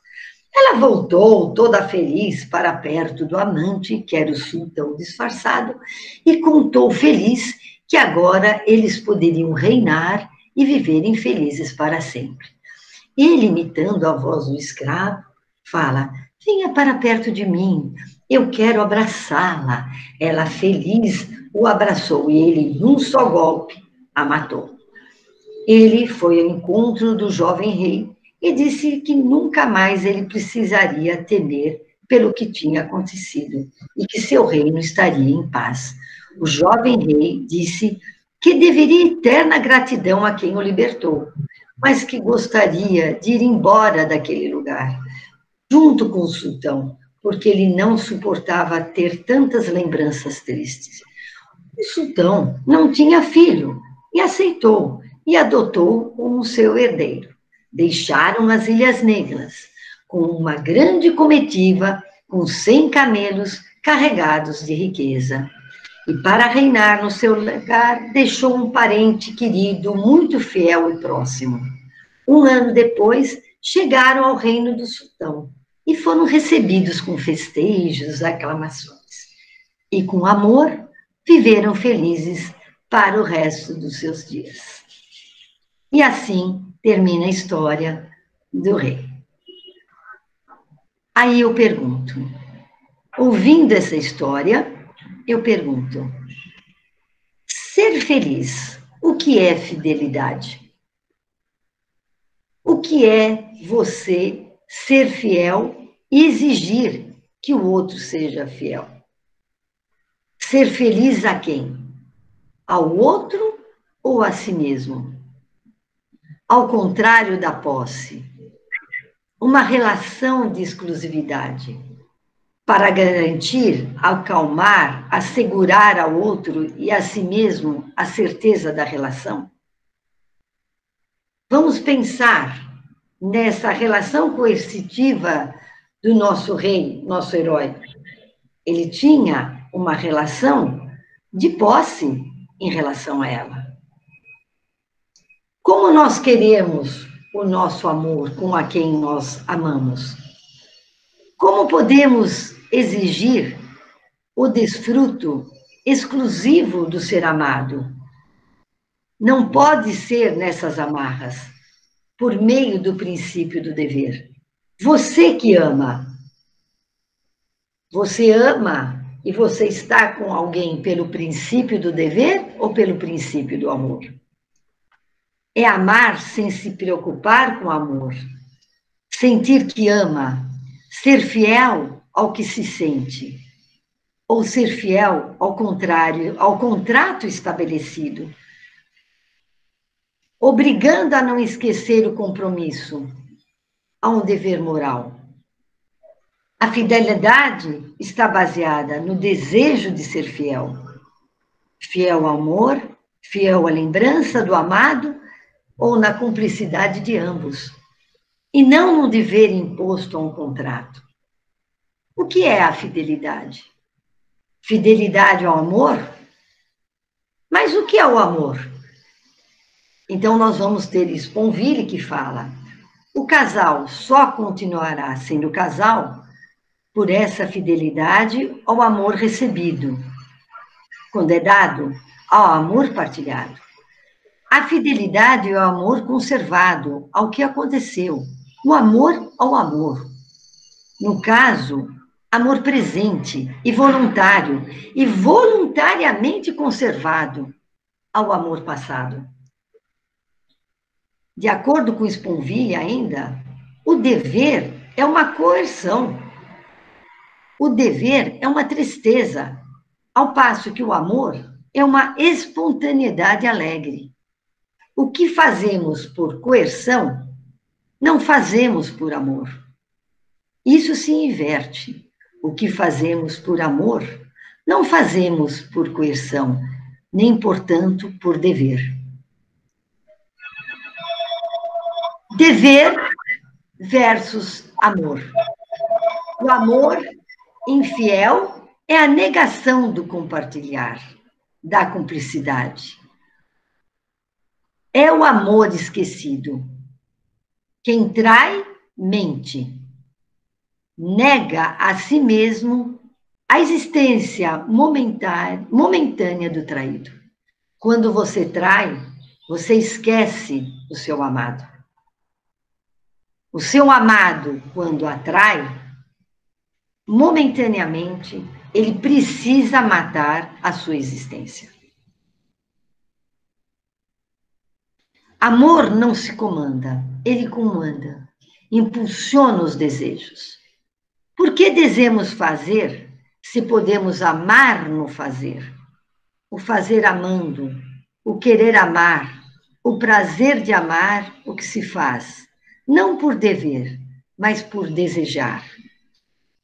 Ela voltou toda feliz para perto do amante, que era o sultão disfarçado, e contou feliz que agora eles poderiam reinar e viverem felizes para sempre. Ele, imitando a voz do escravo, fala: venha para perto de mim, eu quero abraçá-la. Ela, feliz, o abraçou e ele, num só golpe, a matou. Ele foi ao encontro do jovem rei e disse que nunca mais ele precisaria temer pelo que tinha acontecido e que seu reino estaria em paz. O jovem rei disse que deveria eterna gratidão a quem o libertou, mas que gostaria de ir embora daquele lugar, junto com o sultão, porque ele não suportava ter tantas lembranças tristes. O sultão não tinha filho e aceitou e adotou como seu herdeiro. Deixaram as Ilhas Negras com uma grande comitiva, com 100 camelos carregados de riqueza. E para reinar no seu lugar, deixou um parente querido, muito fiel e próximo. Um ano depois, chegaram ao reino do sultão e foram recebidos com festejos, aclamações. E com amor, viveram felizes para o resto dos seus dias. E assim termina a história do rei. Aí eu pergunto, ouvindo essa história, eu pergunto: ser feliz, o que é fidelidade? O que é você ser fiel e exigir que o outro seja fiel? Ser feliz a quem? Ao outro ou a si mesmo? Ao contrário da posse, uma relação de exclusividade para garantir, acalmar, assegurar ao outro e a si mesmo a certeza da relação? Vamos pensar nessa relação coercitiva do nosso rei, nosso herói. Ele tinha uma relação de posse em relação a ela. Como nós queremos o nosso amor com a quem nós amamos? Como podemos exigir o desfruto exclusivo do ser amado? Não pode ser nessas amarras, por meio do princípio do dever. Você que ama, você ama e você está com alguém pelo princípio do dever ou pelo princípio do amor? É amar sem se preocupar com o amor. Sentir que ama, ser fiel ao que se sente, ou ser fiel, ao contrário, ao contrato estabelecido, obrigando a não esquecer o compromisso, a um dever moral. A fidelidade está baseada no desejo de ser fiel. Fiel ao amor, fiel à lembrança do amado, ou na cumplicidade de ambos, e não no dever imposto a um contrato. O que é a fidelidade? Fidelidade ao amor? Mas o que é o amor? Então, nós vamos ter Sponville que fala: o casal só continuará sendo casal por essa fidelidade ao amor recebido, quando é dado ao amor partilhado. A fidelidade é o amor conservado ao que aconteceu, o amor ao amor. No caso, amor presente e voluntário, e voluntariamente conservado ao amor passado. De acordo com Sponville ainda, o dever é uma coerção. O dever é uma tristeza, ao passo que o amor é uma espontaneidade alegre. O que fazemos por coerção, não fazemos por amor. Isso se inverte. O que fazemos por amor, não fazemos por coerção, nem, portanto, por dever. Dever versus amor. O amor infiel é a negação do compartilhar, da cumplicidade. É o amor esquecido. Quem trai, mente. Nega a si mesmo a existência momentânea do traído. Quando você trai, você esquece o seu amado. O seu amado, quando atrai, momentaneamente, ele precisa matar a sua existência. Amor não se comanda, ele comanda, impulsiona os desejos. Por que desejamos fazer se podemos amar no fazer? O fazer amando, o querer amar, o prazer de amar o que se faz, não por dever, mas por desejar.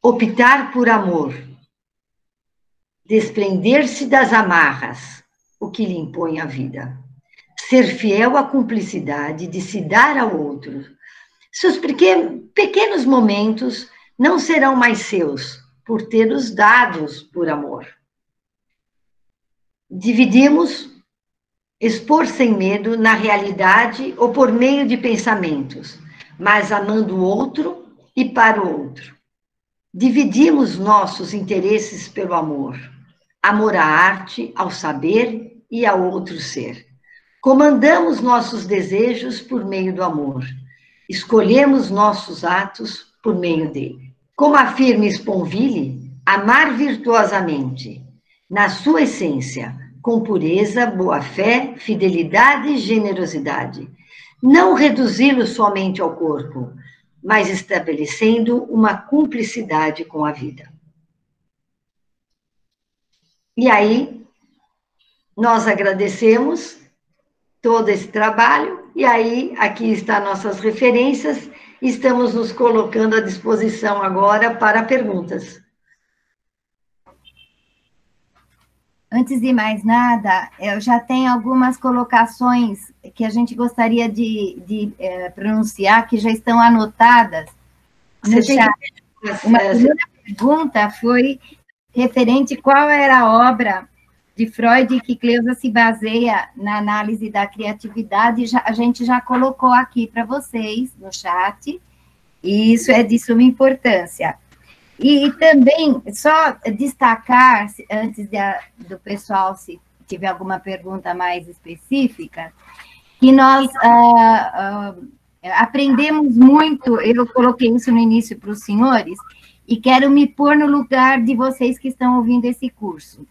Optar por amor, desprender-se das amarras, o que lhe impõe a vida. Ser fiel à cumplicidade de se dar ao outro. Seus pequenos momentos não serão mais seus, por ter-os dados por amor. Dividimos, expor sem medo na realidade ou por meio de pensamentos, mas amando o outro e para o outro. Dividimos nossos interesses pelo amor. Amor à arte, ao saber e ao outro ser. Comandamos nossos desejos por meio do amor. Escolhemos nossos atos por meio dele. Como afirma Sponville, amar virtuosamente, na sua essência, com pureza, boa-fé, fidelidade e generosidade. Não reduzi-lo somente ao corpo, mas estabelecendo uma cumplicidade com a vida. E aí, nós agradecemos todo esse trabalho, e aí, aqui estão nossas referências, estamos nos colocando à disposição agora para perguntas. Antes de mais nada, eu já tenho algumas colocações que a gente gostaria de pronunciar, que já estão anotadas no chat. Uma primeira pergunta foi referente qual era a obra de Freud que Cleusa se baseia na análise da criatividade. A gente já colocou aqui para vocês no chat, e isso é de suma importância. E também, só destacar, antes do pessoal, se tiver alguma pergunta mais específica, que nós aprendemos muito, eu coloquei isso no início para os senhores, e quero me pôr no lugar de vocês que estão ouvindo esse curso.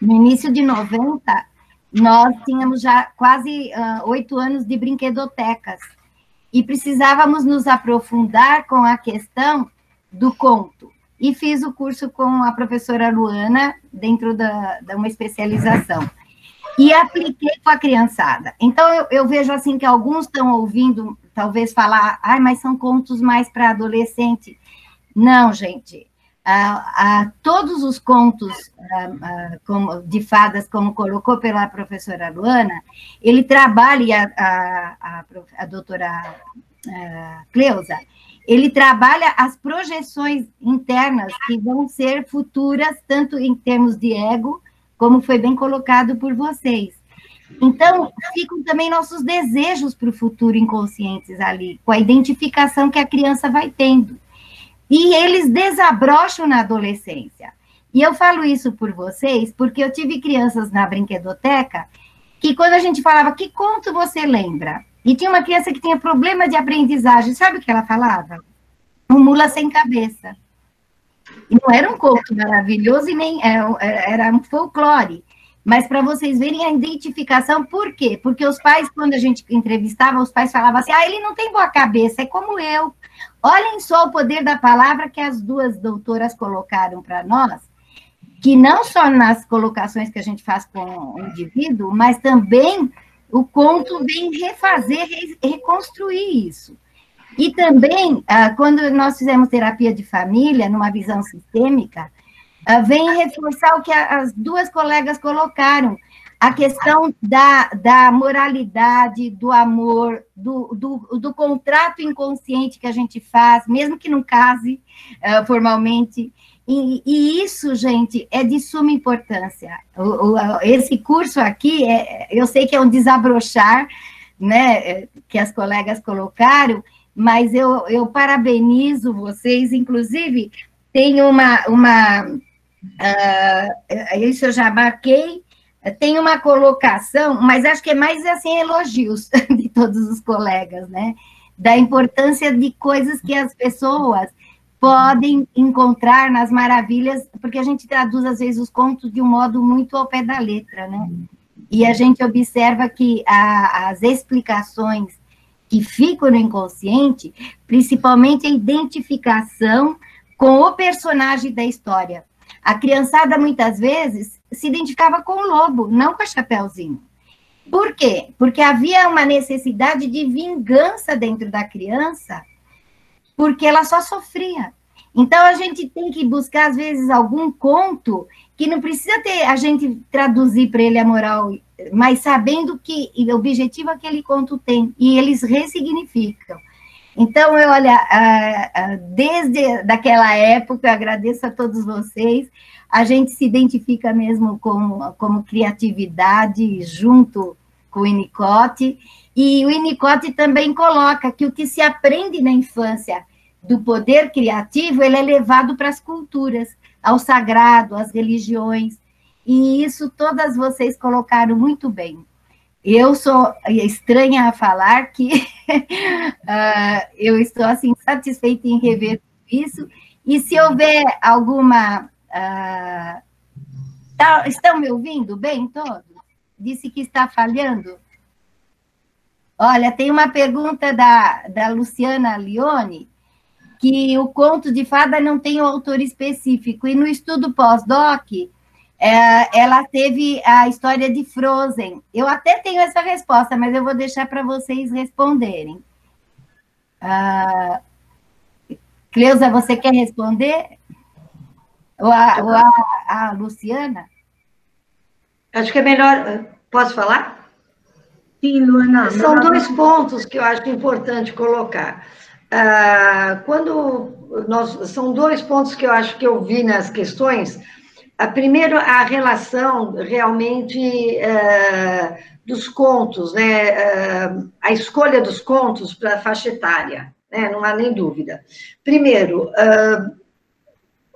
No início de 90, nós tínhamos já quase 8 anos de brinquedotecas, e precisávamos nos aprofundar com a questão do conto. E fiz o curso com a professora Luana, dentro de uma especialização. E apliquei com a criançada. Então, eu vejo assim que alguns estão ouvindo, talvez falar, mas são contos mais para adolescente. Não, gente. Todos os contos de fadas, como colocou pela professora Luana, ele trabalha, e a doutora Cleusa, ele trabalha as projeções internas que vão ser futuras, tanto em termos de ego, como foi bem colocado por vocês. Então, ficam também nossos desejos para o futuro inconscientes ali, com a identificação que a criança vai tendo. E eles desabrocham na adolescência. E eu falo isso por vocês, porque eu tive crianças na brinquedoteca, que quando a gente falava, que conto você lembra? E tinha uma criança que tinha problema de aprendizagem, sabe o que ela falava? Mula sem cabeça. E não era um conto maravilhoso, e nem era um folclore. Mas para vocês verem a identificação, por quê? Porque os pais, quando a gente entrevistava, os pais falavam assim, ele não tem boa cabeça, é como eu. Olhem só o poder da palavra que as duas doutoras colocaram para nós, que não só nas colocações que a gente faz com o indivíduo, mas também o conto vem refazer, reconstruir isso. E também, quando nós fizemos terapia de família, numa visão sistêmica, vem reforçar o que as duas colegas colocaram, a questão da moralidade, do amor, do contrato inconsciente que a gente faz, mesmo que não case formalmente. E isso, gente, é de suma importância. Esse curso aqui, eu sei que é um desabrochar, né, que as colegas colocaram, mas eu parabenizo vocês, inclusive, tem isso eu já marquei, tem uma colocação, mas acho que é mais assim, elogios de todos os colegas, né, da importância de coisas que as pessoas podem encontrar nas maravilhas, porque a gente traduz, às vezes, os contos de um modo muito ao pé da letra, né, e a gente observa que as explicações que ficam no inconsciente, principalmente a identificação com o personagem da história. A criançada, muitas vezes, se identificava com o lobo, não com a Chapeuzinho. Por quê? Porque havia uma necessidade de vingança dentro da criança, porque ela só sofria. Então, a gente tem que buscar, às vezes, algum conto que não precisa ter a gente traduzir para ele a moral, mas sabendo que o objetivo aquele conto tem, e eles ressignificam. Então, desde daquela época, eu agradeço a todos vocês, a gente se identifica mesmo como criatividade junto com o Winnicott, e o Winnicott também coloca que o que se aprende na infância do poder criativo, ele é levado para as culturas, ao sagrado, às religiões, e isso todas vocês colocaram muito bem. Eu sou estranha a falar que eu estou assim, satisfeita em rever isso, e se houver alguma... estão me ouvindo bem todos? Disse que está falhando? Olha, tem uma pergunta da Luciana Lione, que o conto de fada não tem um autor específico, e no estudo pós-doc, ela teve a história de Frozen. Eu até tenho essa resposta, mas eu vou deixar para vocês responderem. Cleusa, você quer responder? Ou a Luciana? Acho que é melhor... Posso falar? Sim, Luana. São dois pontos que eu acho importante colocar. São dois pontos que eu acho que eu vi nas questões. Primeiro, a relação realmente dos contos, né? A escolha dos contos para a faixa etária, né? Não há nem dúvida. Primeiro,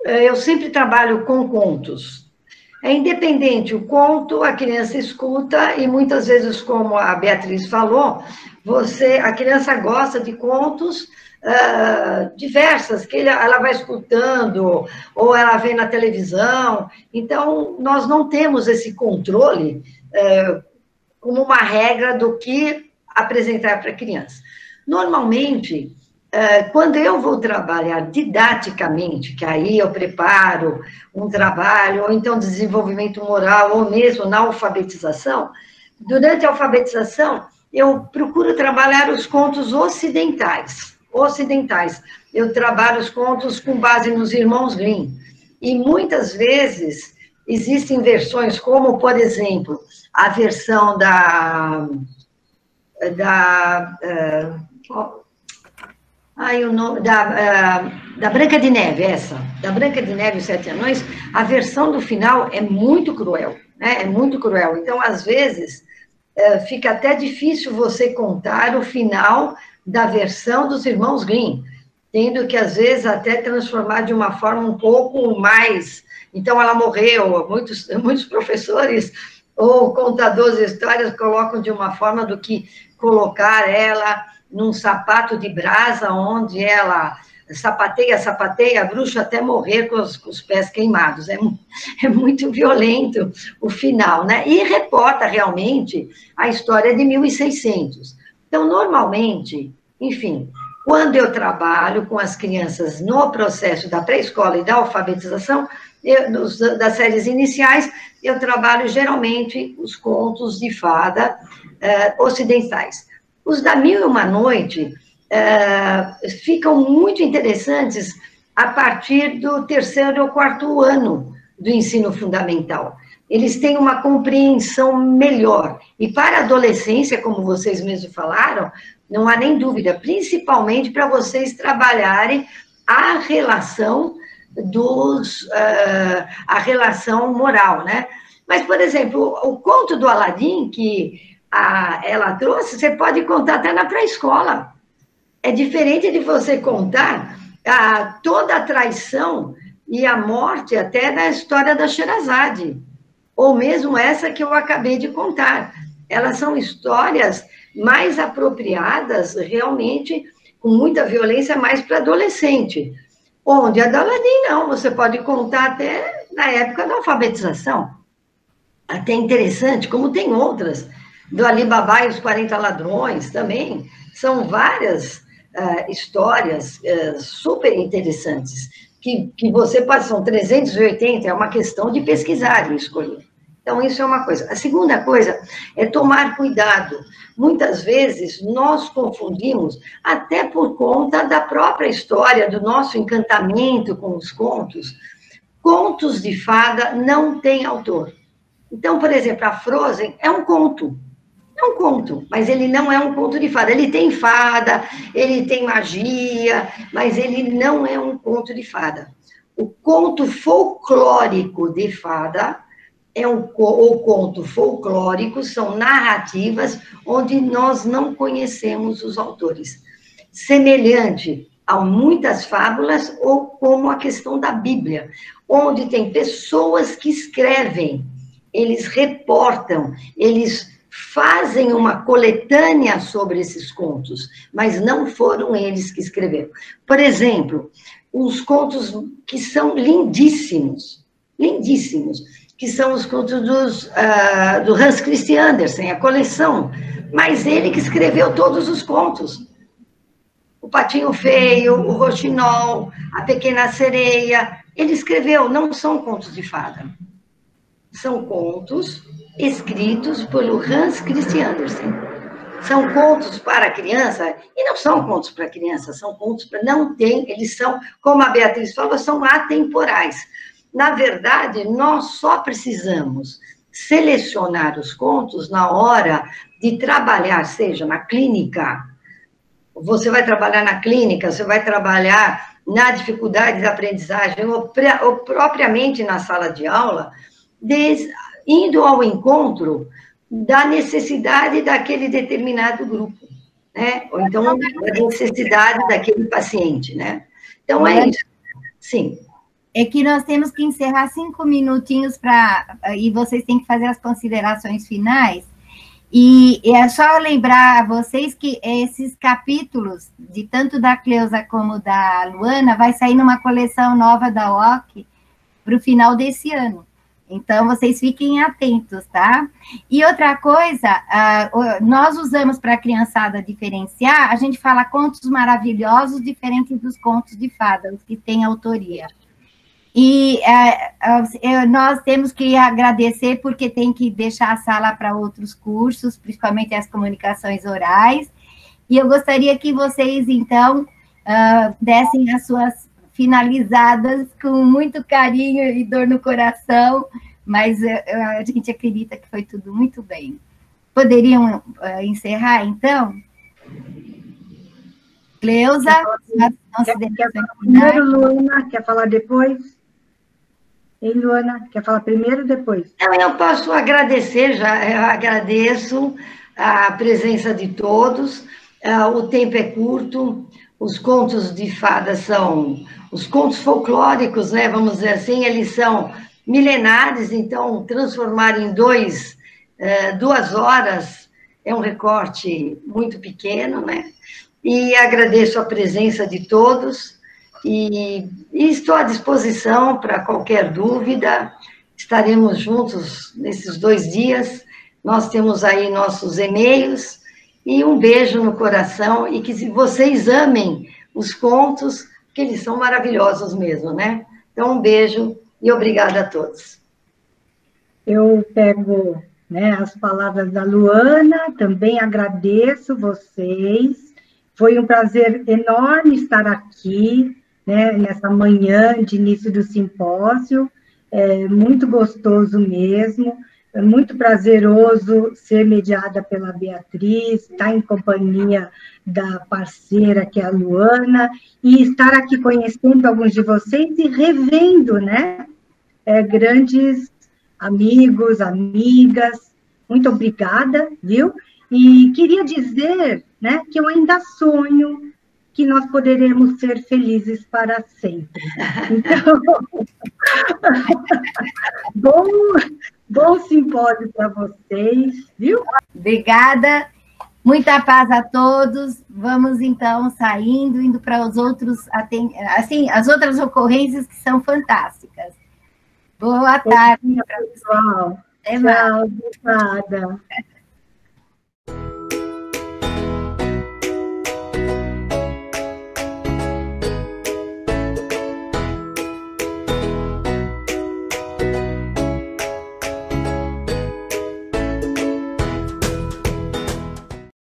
eu sempre trabalho com contos. É independente, o conto a criança escuta e muitas vezes, como a Beatriz falou, a criança gosta de contos diversas, que ela vai escutando, ou ela vê na televisão. Então, nós não temos esse controle como uma regra do que apresentar para a criança. Normalmente, quando eu vou trabalhar didaticamente, que aí eu preparo um trabalho, ou então desenvolvimento moral, ou mesmo na alfabetização, durante a alfabetização, eu procuro trabalhar os contos ocidentais. Eu trabalho os contos com base nos irmãos Grimm. E muitas vezes existem versões, como, por exemplo, a versão da Branca de Neve, da Branca de Neve e os Sete Anões, a versão do final é muito cruel, né? É muito cruel. Então, às vezes, fica até difícil você contar o final da versão dos irmãos Grimm, tendo que, às vezes, até transformar de uma forma um pouco mais... Então, ela morreu, muitos professores ou contadores de histórias colocam de uma forma do que colocar ela num sapato de brasa, onde ela sapateia, a bruxa até morrer com os pés queimados. É muito violento o final, né? E reporta realmente a história de 1600. Então, normalmente, enfim, quando eu trabalho com as crianças no processo da pré-escola e da alfabetização, das séries iniciais, eu trabalho geralmente os contos de fada ocidentais. Os da Mil e Uma Noite ficam muito interessantes a partir do 3º ou 4º ano do ensino fundamental. Eles têm uma compreensão melhor. E para a adolescência, como vocês mesmos falaram, não há nem dúvida, principalmente para vocês trabalharem a relação a relação moral, né? Mas, por exemplo, o conto do Aladim, que ela trouxe, você pode contar até na pré-escola. É diferente de você contar toda a traição e a morte até da história da Sherazade, ou mesmo essa que eu acabei de contar. Elas são histórias mais apropriadas, realmente, com muita violência, mais para adolescente. Onde a do Aladim, não, você pode contar até na época da alfabetização. Até interessante, como tem outras, do Ali Babá e os 40 Ladrões também, são várias histórias super interessantes, que você pode, são 380, é uma questão de pesquisar e escolher. Então, isso é uma coisa. A segunda coisa é tomar cuidado. Muitas vezes, nós confundimos, até por conta da própria história, do nosso encantamento com os contos. Contos de fada não têm autor. Então, por exemplo, a Frozen é um conto, mas ele não é um conto de fada. Ele tem fada, ele tem magia, mas ele não é um conto de fada. O conto folclórico de fada ou conto folclórico são narrativas onde nós não conhecemos os autores. Semelhante a muitas fábulas ou como a questão da Bíblia, onde tem pessoas que escrevem, eles reportam, eles fazem uma coletânea sobre esses contos, mas não foram eles que escreveram. Por exemplo, os contos que são lindíssimos, que são os contos do Hans Christian Andersen, a coleção, mas ele que escreveu todos os contos. O Patinho Feio, o Roxinol, a Pequena Sereia, ele escreveu, não são contos de fada. São contos escritos pelo Hans Christian Andersen. São contos para criança, e não são contos para criança, são contos para... Não tem, eles são, como a Beatriz falou, são atemporais. Na verdade, nós só precisamos selecionar os contos na hora de trabalhar, seja na clínica, você vai trabalhar na clínica, você vai trabalhar na dificuldade da aprendizagem, ou propriamente na sala de aula, indo ao encontro da necessidade daquele determinado grupo, né? Ou então, da necessidade daquele paciente, né? Então, é isso. Sim. É que nós temos que encerrar 5 minutinhos e vocês têm que fazer as considerações finais. E é só lembrar a vocês que esses capítulos, de tanto da Cleusa como da Luana, vai sair numa coleção nova da OC para o final desse ano. Então, vocês fiquem atentos, tá? E outra coisa, nós usamos para a criançada diferenciar, a gente fala contos maravilhosos diferentes dos contos de fadas, que têm autoria. E nós temos que agradecer, porque tem que deixar a sala para outros cursos, principalmente as comunicações orais. E eu gostaria que vocês, então, dessem as suas finalizadas com muito carinho e dor no coração, mas a gente acredita que foi tudo muito bem. Poderiam encerrar, então? Cleusa, primeiro, Luana, quer falar depois? Ei, Luana, quer falar primeiro ou depois? Eu posso agradecer, eu agradeço a presença de todos, o tempo é curto, os contos de fadas são, os contos folclóricos, né, vamos dizer assim, eles são milenares, então transformar em 2 horas é um recorte muito pequeno, né? E agradeço a presença de todos e estou à disposição para qualquer dúvida, estaremos juntos nesses 2 dias, nós temos aí nossos e-mails, e um beijo no coração, e que vocês amem os contos, que eles são maravilhosos mesmo, né? Então, um beijo e obrigada a todos. Eu pego, né, as palavras da Luana, também agradeço vocês, foi um prazer enorme estar aqui, né, nessa manhã de início do simpósio, muito gostoso mesmo, é muito prazeroso ser mediada pela Beatriz, estar em companhia da parceira, que é a Luana, e estar aqui conhecendo alguns de vocês e revendo, né, grandes amigos, amigas. Muito obrigada, viu? E queria dizer, né, que eu ainda sonho que nós poderemos ser felizes para sempre. Então, bom simpósio para vocês, viu? Obrigada, muita paz a todos. Vamos, então, indo para os outros, assim, as outras ocorrências que são fantásticas. Boa tarde para vocês. Tchau, obrigada.